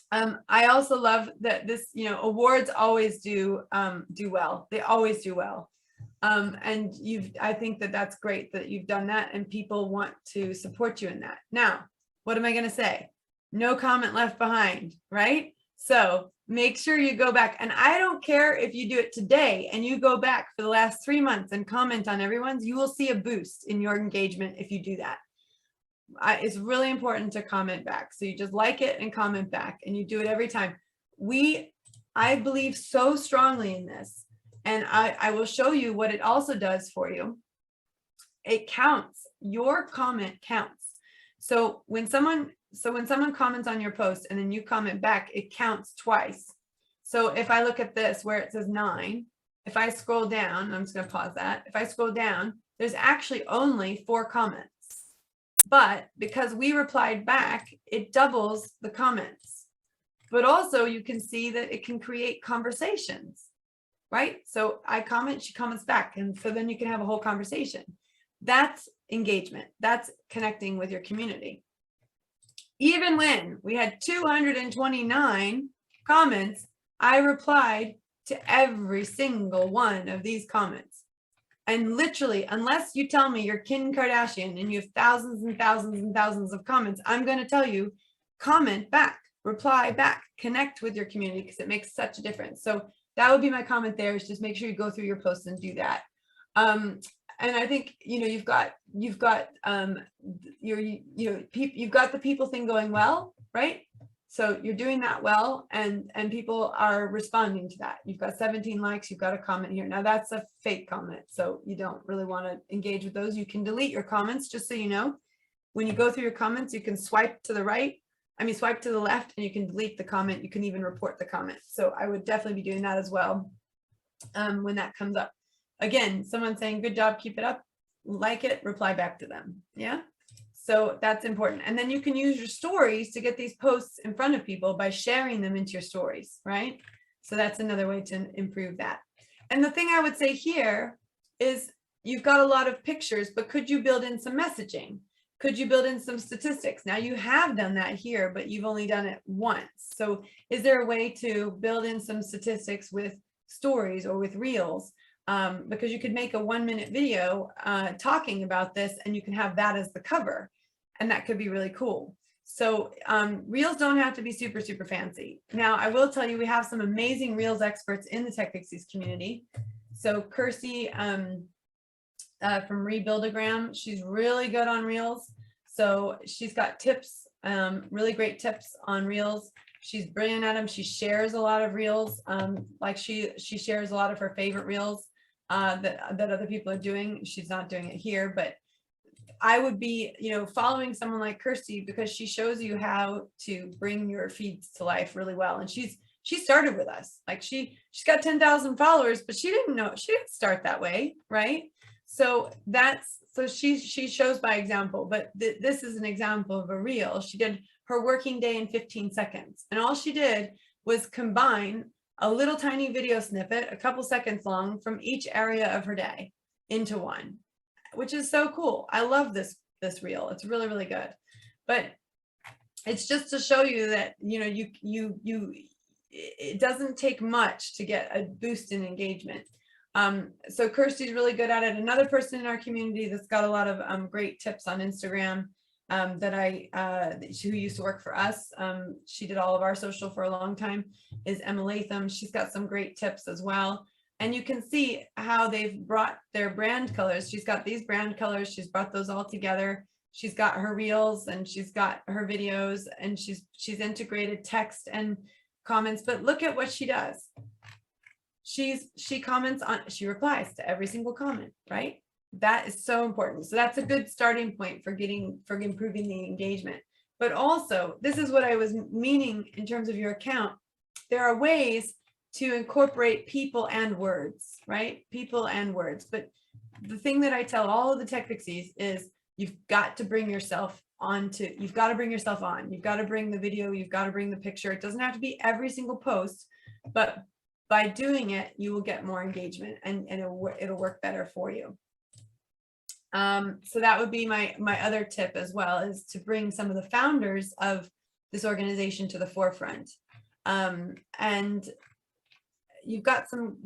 I also love that this, awards always do well. They always do well. And I think that that's great that you've done that and people want to support you in that. Now, what am I going to say? No comment left behind, right? So make sure you go back, and I don't care if you do it today and you go back for the last 3 months and comment on everyone's, you will see a boost in your engagement if you do that. It's really important to comment back. So you just like it and comment back, and you do it every time. I believe so strongly in this, and I will show you what it also does for you. It counts. Your comment counts. So when someone comments on your post and then you comment back, it counts twice. So if I look at this where it says 9, if I scroll down, I'm just going to pause that. If I scroll down, there's actually only 4 comments. But because we replied back, it doubles the comments. But also you can see that it can create conversations, right? So I comment, she comments back. And so then you can have a whole conversation. That's engagement. That's connecting with your community. Even when we had 229 comments, I replied to every single one of these comments. And literally, unless you tell me you're Kim Kardashian and you have thousands and thousands and thousands of comments, I'm going to tell you, comment back, reply back, connect with your community because it makes such a difference. So that would be my comment there, is just make sure you go through your posts and do that. And I think, you've got the people thing going well, right? So you're doing that well, and people are responding to that. You've got 17 likes, you've got a comment here. Now that's a fake comment, so you don't really want to engage with those. You can delete your comments, just so you know. When you go through your comments, you can swipe to the left, and you can delete the comment. You can even report the comment. So I would definitely be doing that as well when that comes up. Again, someone saying, good job, keep it up, like it, reply back to them. Yeah. So that's important. And then you can use your stories to get these posts in front of people by sharing them into your stories, right? So that's another way to improve that. And the thing I would say here is you've got a lot of pictures, but could you build in some messaging? Could you build in some statistics? Now you have done that here, but you've only done it once. So is there a way to build in some statistics with stories or with reels? Because you could make a 1-minute video talking about this, and you can have that as the cover, and that could be really cool. So reels don't have to be super, super fancy. Now, I will tell you, we have some amazing reels experts in the TechPixies community. So Kirsty from Rebuildagram, she's really good on reels. So she's got tips, really great tips on reels. She's brilliant at them. She shares a lot of reels. Like she shares a lot of her favorite reels that other people are doing. She's not doing it here, but I would be, following someone like Kirsty, because she shows you how to bring your feeds to life really well. And she started with us. Like she's got 10,000 followers, but she didn't start that way, right? So she shows by example, but this is an example of a reel. She did her working day in 15 seconds. And all she did was combine a little tiny video snippet, a couple seconds long, from each area of her day into one, which is so cool. I love this reel. It's really, really good. But it's just to show you that, it doesn't take much to get a boost in engagement. So Kirsty's really good at it. Another person in our community that's got a lot of great tips on Instagram who used to work for us. She did all of our social for a long time, is Emma Latham. She's got some great tips as well. And you can see how they've brought their brand colors. She's got these brand colors. She's brought those all together. She's got her reels and she's got her videos, and she's integrated text and comments. But look at what she does. She comments on, she replies to every single comment, right? That is so important. So that's a good starting point for improving the engagement. But also, this is what I was meaning in terms of your account. There are ways to incorporate people and words, right? People and words. But the thing that I tell all of the TechPixies is you've got to bring yourself on. You've got to bring the video, you've got to bring the picture. It doesn't have to be every single post, but by doing it, you will get more engagement and it'll work better for you. So that would be my other tip as well, is to bring some of the founders of this organization to the forefront. And you've got some,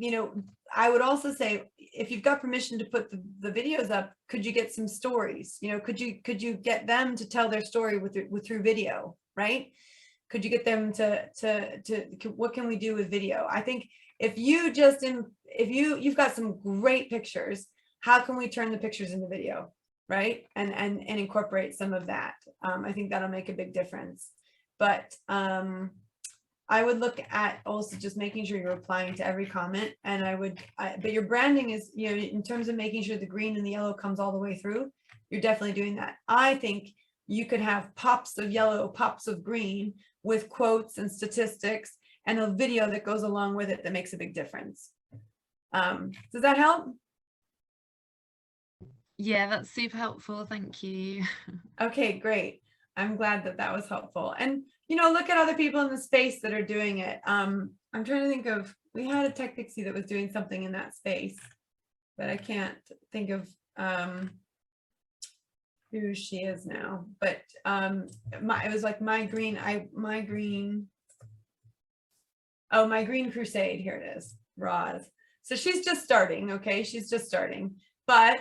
I would also say, if you've got permission to put the videos up, could you get some stories? Could you get them to tell their story through video, right? Could you get them to what can we do with video? I think if you've got some great pictures, how can we turn the pictures into video, right? And incorporate some of that. I think that'll make a big difference. But I would look at also just making sure you're replying to every comment, and but your branding is, in terms of making sure the green and the yellow comes all the way through, you're definitely doing that. I think you could have pops of yellow, pops of green with quotes and statistics and a video that goes along with it that makes a big difference. Does that help? Yeah, that's super helpful. Thank you. Okay, great. I'm glad that was helpful. And, look at other people in the space that are doing it. I'm trying to think of, we had a TechPixie that was doing something in that space, but I can't think of who she is now. But it was like My Green Crusade. Here it is, Roz. So she's just starting, okay? She's just starting, but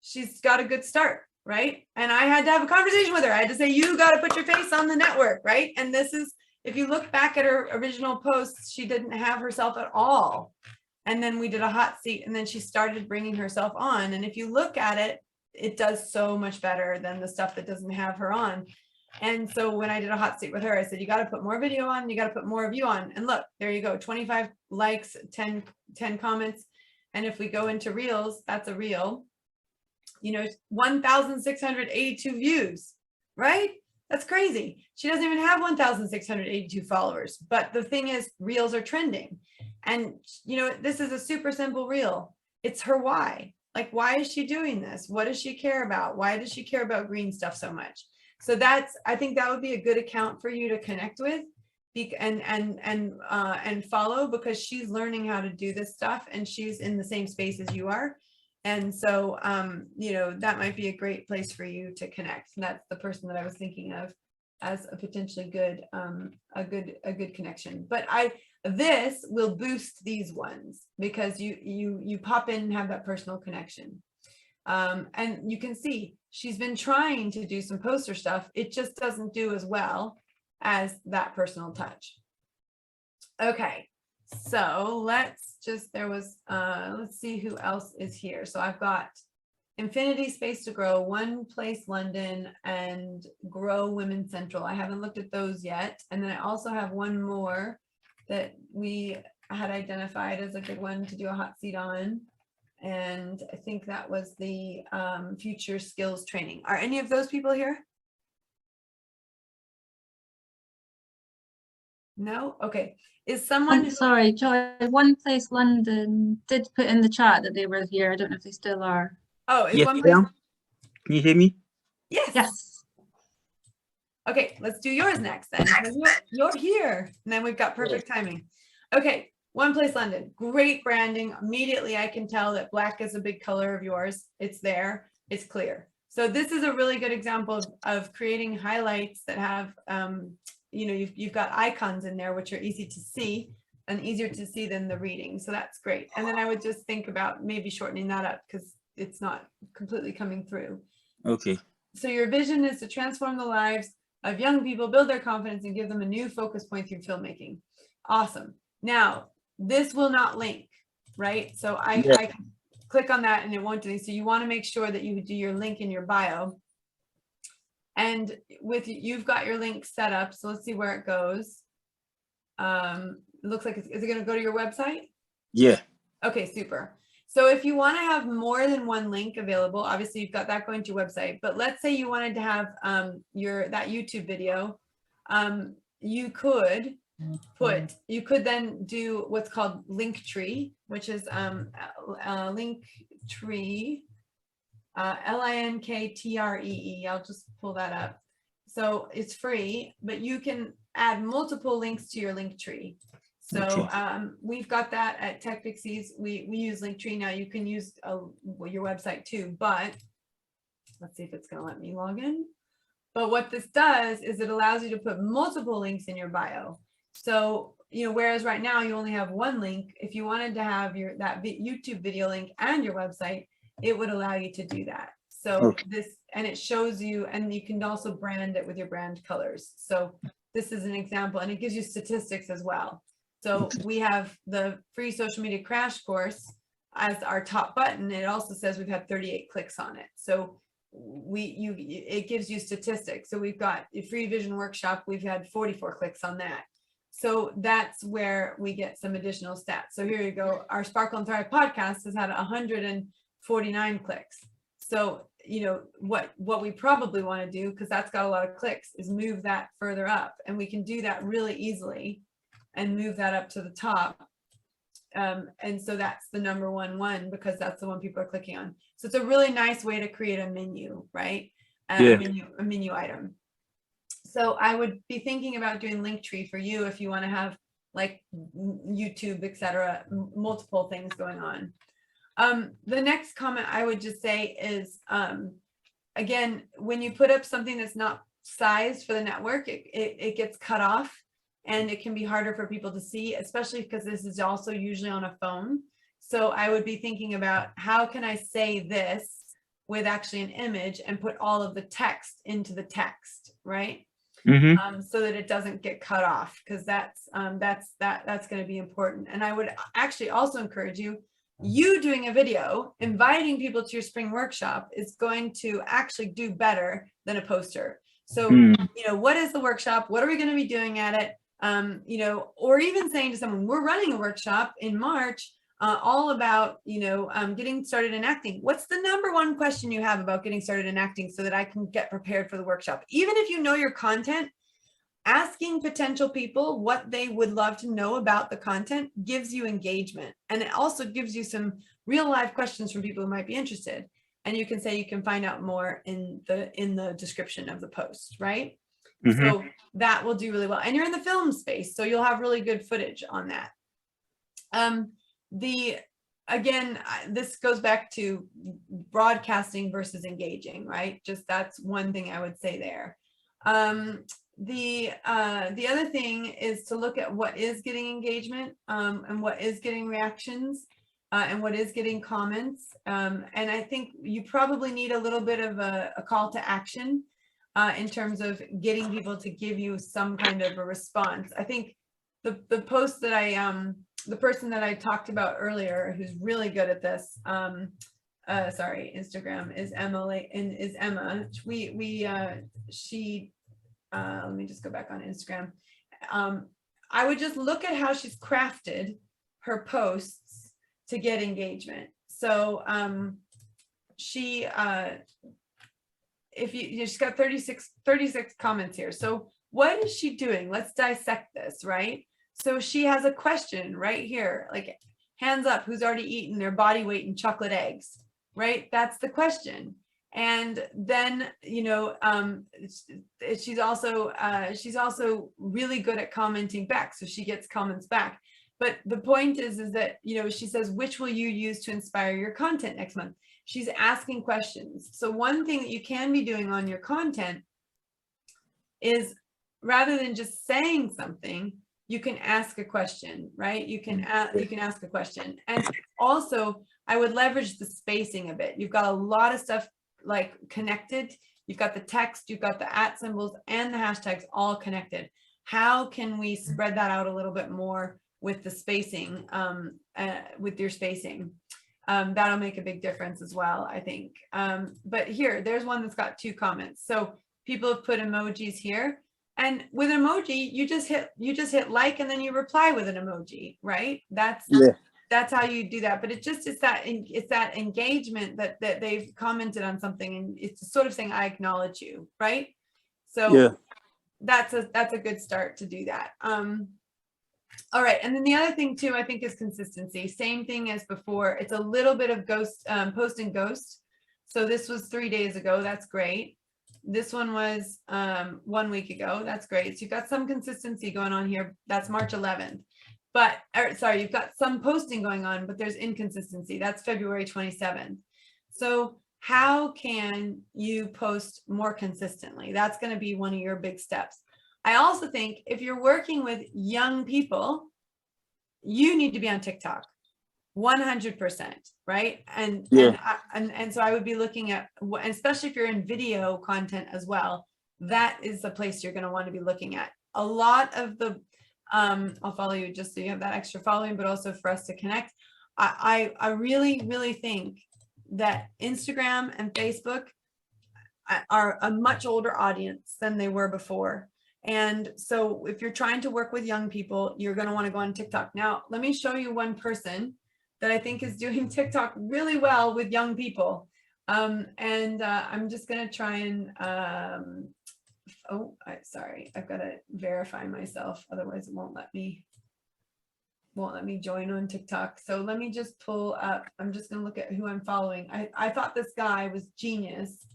she's got a good start, right? And I had to have a conversation with her. I had to say, you got to put your face on the network, right? And this is, if you look back at her original posts, she didn't have herself at all. And then we did a hot seat, and then she started bringing herself on. And if you look at it, it does so much better than the stuff that doesn't have her on. And so when I did a hot seat with her, I said, you got to put more video on, you got to put more of you on. And look, there you go, 25 likes, 10 comments. And if we go into reels, that's a reel, 1,682 views, right? That's crazy. She doesn't even have 1,682 followers. But the thing is, reels are trending. And, this is a super simple reel. It's her why. Like, why is she doing this? What does she care about? Why does she care about green stuff so much? So I think that would be a good account for you to connect with and follow, because she's learning how to do this stuff and she's in the same space as you are. And so, that might be a great place for you to connect. And that's the person that I was thinking of as a potentially good, a good connection. But this will boost these ones because you pop in and have that personal connection. And you can see she's been trying to do some poster stuff. It just doesn't do as well as that personal touch. Okay, so let's see who else is here. So I've got Infinity Space to Grow, One Place London, and Grow Women Central. I haven't looked at those yet. And then I also have one more that we had identified as a good one to do a hot seat on. And I think that was the future skills training. Are any of those people here? No? Okay. Is someone... Sorry, Joy, One Place London did put in the chat that they were here. I don't know if they still are. Oh, is yes, One Place... Can you hear me? Yes. Yes. Okay, let's do yours next then. You're here. And then we've got perfect timing. Okay, One Place London. Great branding. Immediately I can tell that black is a big color of yours. It's there. It's clear. So this is a really good example of creating highlights that have you know, you've got icons in there, which are easy to see and easier to see than the reading. So that's great. And then I would just think about maybe shortening that up because it's not completely coming through. Okay. So your vision is to transform the lives of young people, build their confidence, and give them a new focus point through filmmaking. Awesome. Now, this will not link, right? So I can click on that and it won't do anything. So you want to make sure that you do your link in your bio. And with you've got your link set up. So let's see where it goes. It looks like is it going to go to your website? Yeah. Okay, super. So if you want to have more than one link available, obviously you've got that going to your website, but let's say you wanted to have that YouTube video, you could then do what's called Linktree, which is Linktree, Linkttree. I'll just pull that up. So it's free, but you can add multiple links to your Linktree. So we've got that at TechPixies. We use Linktree. Now you can use your website too, but let's see if it's going to let me log in. But what this does is it allows you to put multiple links in your bio. So, you know, whereas right now you only have one link, if you wanted to have that YouTube video link and your website, it would allow you to do that. So and it shows you, and you can also brand it with your brand colors. So this is an example, and it gives you statistics as well. So we have the free social media crash course as our top button. It also says we've had 38 clicks on it. So it gives you statistics. So we've got a free vision workshop. We've had 44 clicks on that. So that's where we get some additional stats. So here you go. Our Sparkle and Thrive podcast has had 149 clicks. So, you know, what we probably want to do, because that's got a lot of clicks, is move that further up. And we can do that really easily and move that up to the top. And so that's the number one, because that's the one people are clicking on. So it's a really nice way to create a menu, right? A menu item. So I would be thinking about doing Linktree for you if you want to have like YouTube, etc., multiple things going on. The next comment I would just say is, again, when you put up something that's not sized for the network, it gets cut off. And it can be harder for people to see, especially because this is also usually on a phone. So I would be thinking about how can I say this with actually an image and put all of the text into the text, right? So that it doesn't get cut off, because that's going to be important. And I would actually also encourage you doing a video inviting people to your spring workshop is going to actually do better than a poster. So, you know, what is the workshop? What are we going to be doing at it? You know, or even saying to someone, we're running a workshop in March, all about, you know, getting started in acting. What's the number one question you have about getting started in acting, so that I can get prepared for the workshop? Even if you know your content, asking potential people what they would love to know about the content gives you engagement. And it also gives you some real life questions from people who might be interested. And you can say you can find out more in the description of the post, right? So that will do really well. And you're in the film space, so you'll have really good footage on that. Again, this goes back to broadcasting versus engaging, right? Just that's one thing I would say there. The other thing is to look at what is getting engagement, and what is getting reactions, and what is getting comments. And I think you probably need a little bit of a call to action in terms of getting people to give you some kind of a response. I think the post that the person that I talked about earlier, who's really good at this, Instagram, is Emma. Let me just go back on Instagram. I would just look at how she's crafted her posts to get engagement. So she's got 36 comments here. So what is she doing? Let's dissect this, right? So she has a question right here, like hands up, who's already eaten their body weight in chocolate eggs, right? That's the question. And then, you know, she's also really good at commenting back. So she gets comments back. But the point is that, you know, she says, which will you use to inspire your content next month? She's asking questions. So one thing that you can be doing on your content is rather than just saying something, you can ask a question, right? You can ask a question. And also I would leverage the spacing a bit. You've got a lot of stuff like connected. You've got the text, you've got the @ symbols and the hashtags all connected. How can we spread that out a little bit more with the spacing, with your spacing? That'll make a big difference as well, I think. But here, there's one that's got 2 comments. So people have put emojis here, and with emoji, you just hit like, and then you reply with an emoji, right? That's how you do that. But it's that engagement that they've commented on something, and it's sort of saying, I acknowledge you, right? So that's a good start to do that. All right, and then the other thing too, I think, is consistency. Same thing as before. It's a little bit of ghost, post and ghost. So this was 3 days ago. That's great. This one was 1 week ago. That's great. So you've got some consistency going on here. That's March 11th. But sorry, you've got some posting going on, but there's inconsistency. That's February 27th. So how can you post more consistently? That's going to be one of your big steps. I also think if you're working with young people, you need to be on TikTok 100%, right? And so I would be looking at, especially if you're in video content as well, that is the place you're going to want to be looking at. A lot of the I'll follow you just so you have that extra following, but also for us to connect. I really think that Instagram and Facebook are a much older audience than they were before. And so if you're trying to work with young people, you're going to want to go on TikTok. Now, let me show you one person that I think is doing TikTok really well with young people. I'm just going to try and, sorry, I've got to verify myself. Otherwise it won't let me join on TikTok. So let me just pull up. I'm just going to look at who I'm following. I thought this guy was genius.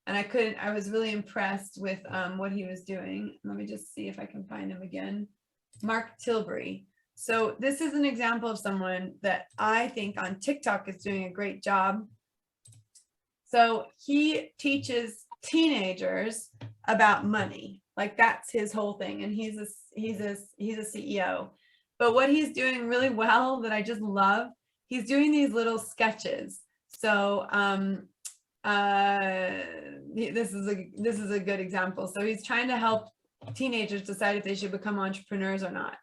And I was really impressed with what he was doing. Let me just see if I can find him again. Mark Tilbury. So this is an example of someone that I think on TikTok is doing a great job. So he teaches teenagers about money. Like that's his whole thing. And he's a CEO. But what he's doing really well that I just love, he's doing these little sketches. So this is a good example. So he's trying to help teenagers decide if they should become entrepreneurs or not.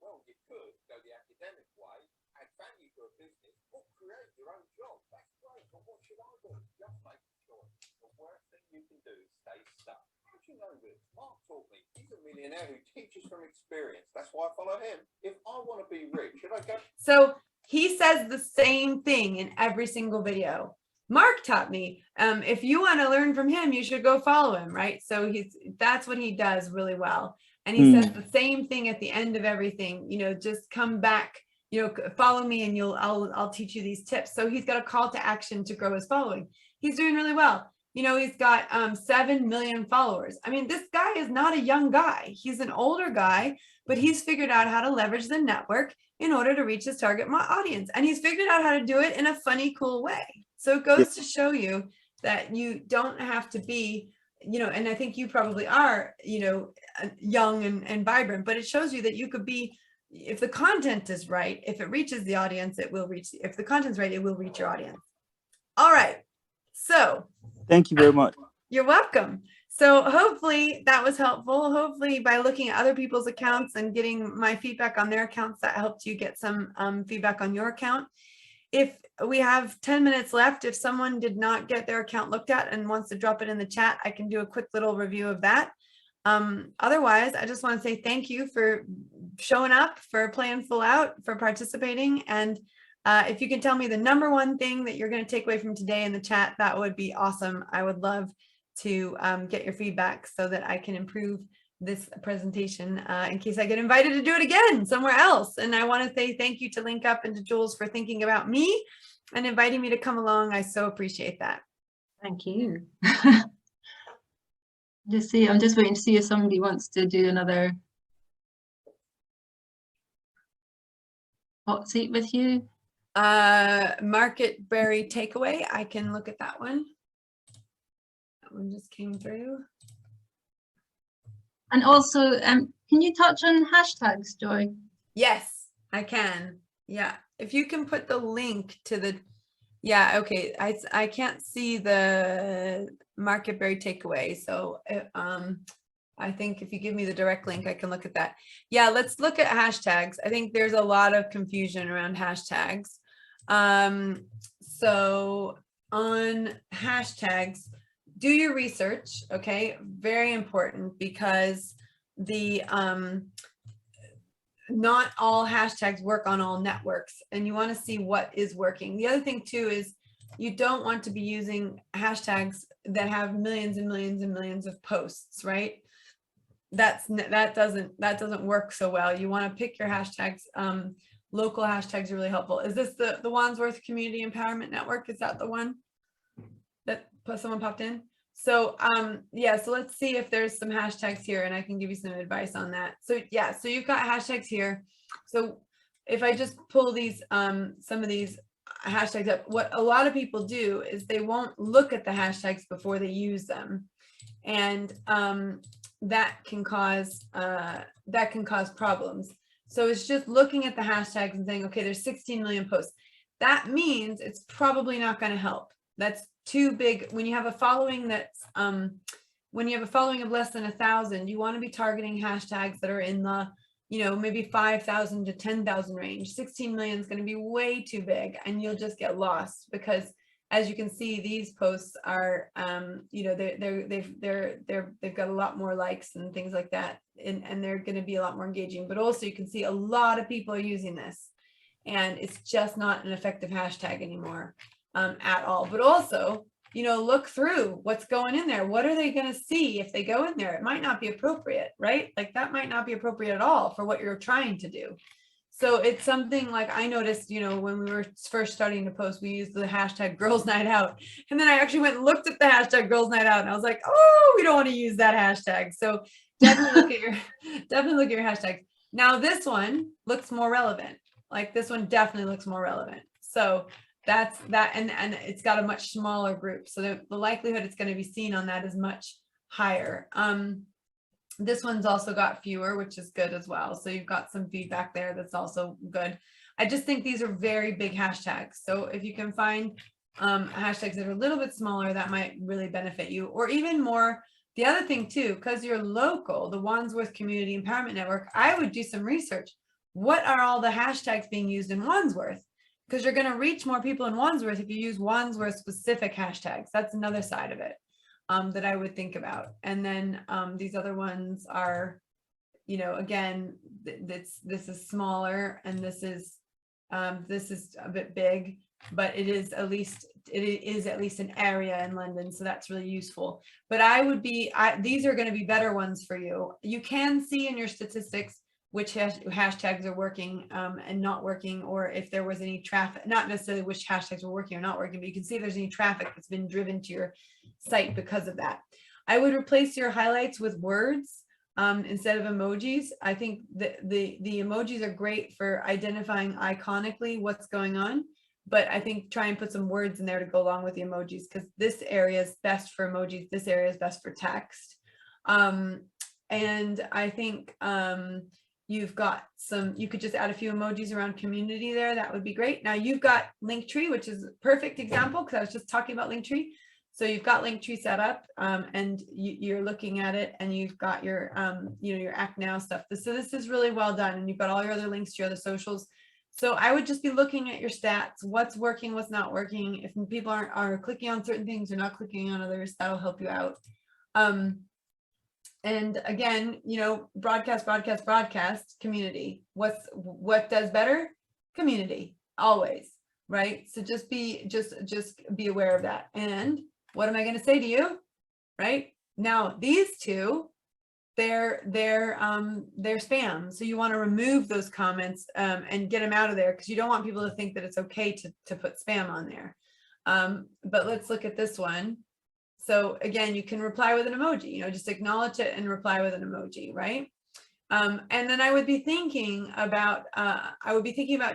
Well, you could go the academic way, add value to a business, or create your own job. That's great, but what should I do? Just make a choice. The worst thing you can do is stay stuck. But you know this, Mark taught me. He's a millionaire who teaches from experience. That's why I follow him. If I want to be rich, should I go? So he says the same thing in every single video. Mark taught me, if you want to learn from him, you should go follow him, right? So that's what he does really well. And he says the same thing at the end of everything, just come back, follow me and I'll teach you these tips. So he's got a call to action to grow his following. He's doing really well. He's got 7 million followers. I mean, this guy is not a young guy. He's an older guy, but he's figured out how to leverage the network in order to reach his target audience. And he's figured out how to do it in a funny, cool way. So it goes to show you that you don't have to be, and I think you probably are, young and vibrant, but it shows you that you could be, if the content is right, if it reaches the audience, it will reach, if the content's right, it will reach your audience. All right. So thank you very much. You're welcome. So hopefully that was helpful. Hopefully by looking at other people's accounts and getting my feedback on their accounts, that helped you get some feedback on your account. If we have 10 minutes left, if someone did not get their account looked at and wants to drop it in the chat, I can do a quick little review of that. Otherwise, I just want to say thank you for showing up, for playing full out, for participating. And if you can tell me the #1 thing that you're going to take away from today in the chat, that would be awesome. I would love to get your feedback so that I can improve this presentation in case I get invited to do it again somewhere else. And I want to say thank you to Link Up and to Jules for thinking about me and inviting me to come along. I so appreciate that. Thank you. I'm just waiting to see if somebody wants to do another hot seat with you. Market Berry Takeaway. I can look at that one. That one just came through. And also, can you touch on hashtags, Joy? Yes, I can. Yeah, if you can put the link to the, yeah, okay. I can't see the Marketberry takeaway, so I think if you give me the direct link, I can look at that. Yeah, let's look at hashtags. I think there's a lot of confusion around hashtags. So on hashtags, do your research, okay? Very important, because the not all hashtags work on all networks, and you want to see what is working. The other thing too is you don't want to be using hashtags that have millions and millions and millions of posts, right? That doesn't work so well. You want to pick your hashtags. Local hashtags are really helpful. Is this the Wandsworth Community Empowerment Network? Is that the one that someone popped in? So yeah, so let's see if there's some hashtags here, and I can give you some advice on that. So yeah, so you've got hashtags here. So if I just pull these some of these hashtags up, what a lot of people do is they won't look at the hashtags before they use them, and that can cause problems. So it's just looking at the hashtags and saying, okay, there's 16 million posts. That means it's probably not going to help. That's too big. When you have a following that's when you have a following of less than 1,000, you want to be targeting hashtags that are in the, you know, maybe 5,000 to 10,000 range. 16 million is going to be way too big, and you'll just get lost, because as you can see, these posts are, you know, they've got a lot more likes and things like that, and they're going to be a lot more engaging. But also, you can see a lot of people are using this, and it's just not an effective hashtag anymore at all. But also, you know, look through what's going in there. What are they going to see if they go in there? It might not be appropriate, right? Like that might not be appropriate at all for what you're trying to do. So it's something like I noticed, you know, when we were first starting to post, we used the hashtag Girls Night Out. And then I actually went and looked at the hashtag Girls Night Out, and I was like, oh, we don't want to use that hashtag. So definitely look at your hashtags. Now this one looks more relevant. Like this one definitely looks more relevant. So that's that, and it's got a much smaller group. So the likelihood it's going to be seen on that is much higher. This one's also got fewer, which is good as well. So you've got some feedback there that's also good. I just think these are very big hashtags. So if you can find hashtags that are a little bit smaller, that might really benefit you. Or even more, the other thing too, because you're local, the Wandsworth Community Empowerment Network, I would do some research. What are all the hashtags being used in Wandsworth? Because you're going to reach more people in Wandsworth if you use Wandsworth specific hashtags. That's another side of it. That I would think about. And then these other ones are, you know, again, this is smaller, and this is a bit big, but it is at least an area in London, so that's really useful. But these are going to be better ones for you. You can see in your statistics which hashtags are working and not working, or if there was any traffic, not necessarily which hashtags were working or not working, but you can see if there's any traffic that's been driven to your site because of that. I would replace your highlights with words instead of emojis. I think the emojis are great for identifying iconically what's going on, but I think try and put some words in there to go along with the emojis, because this area is best for emojis. This area is best for text. And I think you've got you could just add a few emojis around community there. That would be great. Now you've got Linktree, which is a perfect example, because I was just talking about Linktree. So you've got Linktree set up, and you're looking at it, and you've got your, you know, your Act Now stuff. So this is really well done, and you've got all your other links to your other socials. So I would just be looking at your stats, what's working, what's not working. If people are clicking on certain things or not clicking on others, that'll help you out. And again, you know, broadcast, community. What does better? Community, always, right? So just be aware of that. And what am I going to say to you? Right now, these two, they're spam. So you want to remove those comments and get them out of there, because you don't want people to think that it's okay to put spam on there. But let's look at this one. So again, you can reply with an emoji, you know, just acknowledge it and reply with an emoji, right? And then I would be thinking about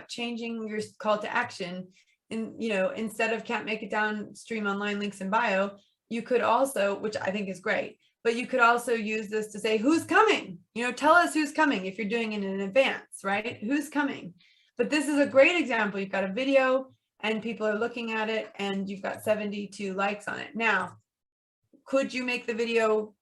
changing your call to action. And, you know, instead of can't make it downstream online links in bio, you could also, which I think is great, but you could also use this to say, who's coming? Tell us who's coming if you're doing it in advance, right? Who's coming? But this is a great example. You've got a video and people are looking at it and you've got 72 likes on it. Now, could you make the video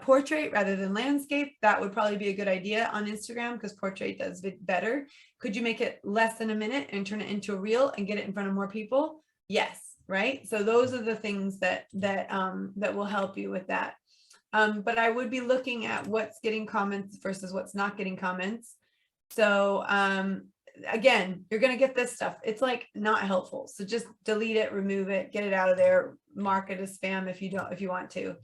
portrait rather than landscape? That would probably be a good idea on Instagram because portrait does it better. Could you make it less than a minute and turn it into a reel and get it in front of more people? Yes, right. So those are the things that will help you with that. But I would be looking at what's getting comments versus what's not getting comments. So again, you're going to get this stuff. It's like not helpful. So just delete it, remove it, get it out of there, mark it as spam if you want to.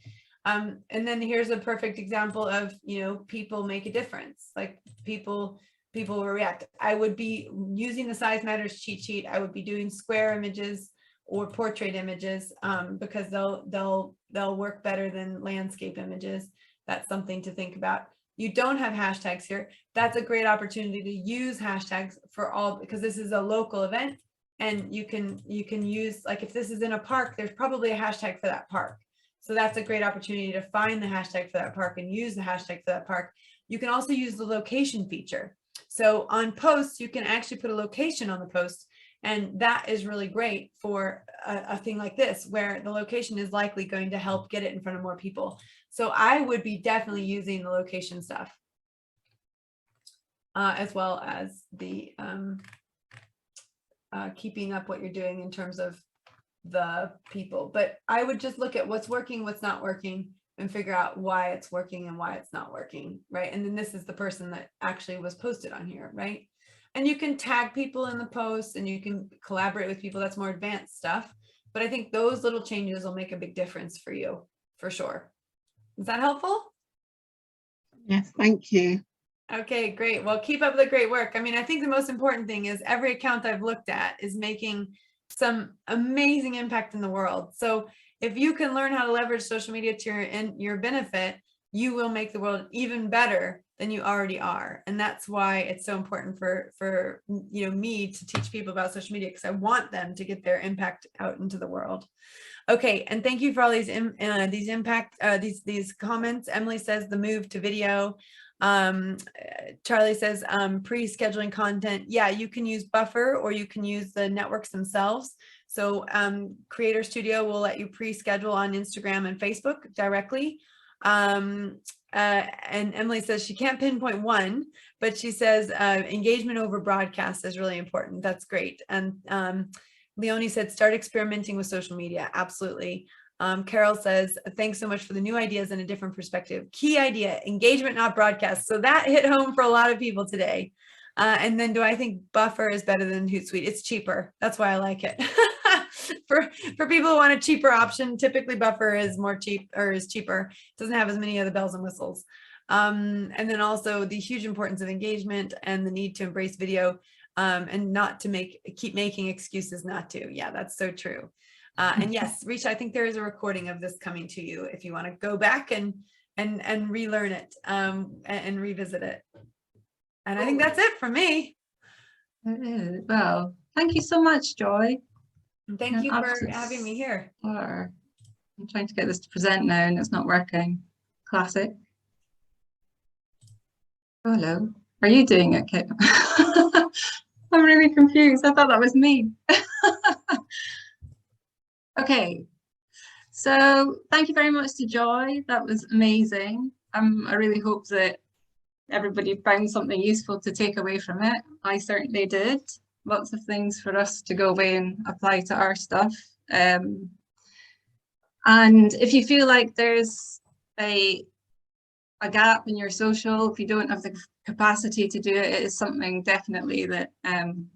And then here's a perfect example of, people make a difference. Like people will react. I would be using the size matters cheat sheet. I would be doing square images or portrait images because they'll work better than landscape images. That's something to think about. You don't have hashtags here. That's a great opportunity to use hashtags for all, because this is a local event and you can use, like if this is in a park, there's probably a hashtag for that park. So that's a great opportunity to find the hashtag for that park and use the hashtag for that park. You can also use the location feature. So on posts, you can actually put a location on the post. And that is really great for a thing like this, where the location is likely going to help get it in front of more people. So I would be definitely using the location stuff, as well as the keeping up what you're doing in terms of the people. But I would just look at what's working, what's not working, and figure out why it's working and why it's not working, right? And then this is the person that actually was posted on here, right? And you can tag people in the post and you can collaborate with people. That's more advanced stuff. But I think those little changes will make a big difference for you, for sure. Is that helpful? Yes, thank you. Okay, great. Well, keep up the great work. I mean, I think the most important thing is every account I've looked at is making some amazing impact in the world. So if you can learn how to leverage social media to your benefit, you will make the world even better than you already are. And that's why it's so important for me to teach people about social media, because I want them to get their impact out into the world. Okay, and thank you for all these these comments. Emily says the move to video. Charlie says pre-scheduling content. Yeah, you can use Buffer or you can use the networks themselves. So Creator Studio will let you pre-schedule on Instagram and Facebook directly. And Emily says she can't pinpoint one, but she says engagement over broadcast is really important. That's great. And Leonie said start experimenting with social media. Absolutely. Carol says, thanks so much for the new ideas and a different perspective. Key idea, engagement, not broadcast. So that hit home for a lot of people today. And then do I think Buffer is better than Hootsuite? It's cheaper. That's why I like it. For people who want a cheaper option, typically Buffer is cheaper. It doesn't have as many of the bells and whistles. And then also the huge importance of engagement and the need to embrace video and not to keep making excuses not to. Yeah, that's so true. And yes, Risha, I think there is a recording of this coming to you if you want to go back and relearn it and revisit it. And I think that's it for me. Well, thank you so much, Joy. And thank you for having me here. I'm trying to get this to present now and it's not working. Classic. Hello. Are you doing it, Kit? I'm really confused. I thought that was me. Okay, so thank you very much to Joy. That was amazing. I really hope that everybody found something useful to take away from it. I certainly did. Lots of things for us to go away and apply to our stuff. And if you feel like there's a gap in your social, if you don't have the capacity to do it, it is something definitely that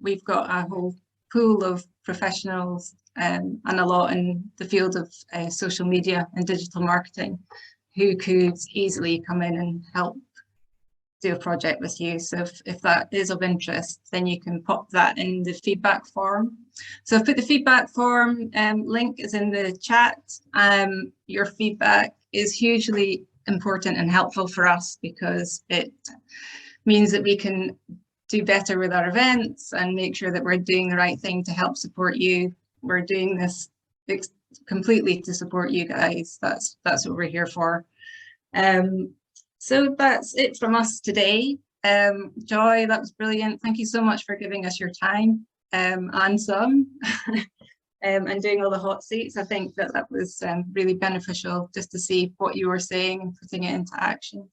we've got a whole pool of professionals and a lot in the field of social media and digital marketing who could easily come in and help do a project with you. So if that is of interest, then you can pop that in the feedback form. So I've put the feedback form link is in the chat. Your feedback is hugely important and helpful for us because it means that we can do better with our events and make sure that we're doing the right thing to help support you. We're doing this completely to support you guys. That's what we're here for. So that's it from us today. Joy, that was brilliant. Thank you so much for giving us your time and some. And doing all the hot seats. I think that was really beneficial just to see what you were saying and putting it into action.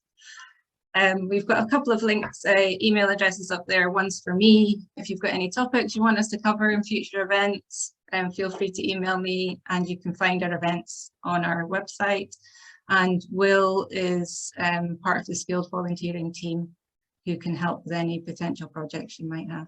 We've got a couple of links, email addresses up there. One's for me. If you've got any topics you want us to cover in future events, feel free to email me, and you can find our events on our website. And Will is part of the skilled volunteering team who can help with any potential projects you might have.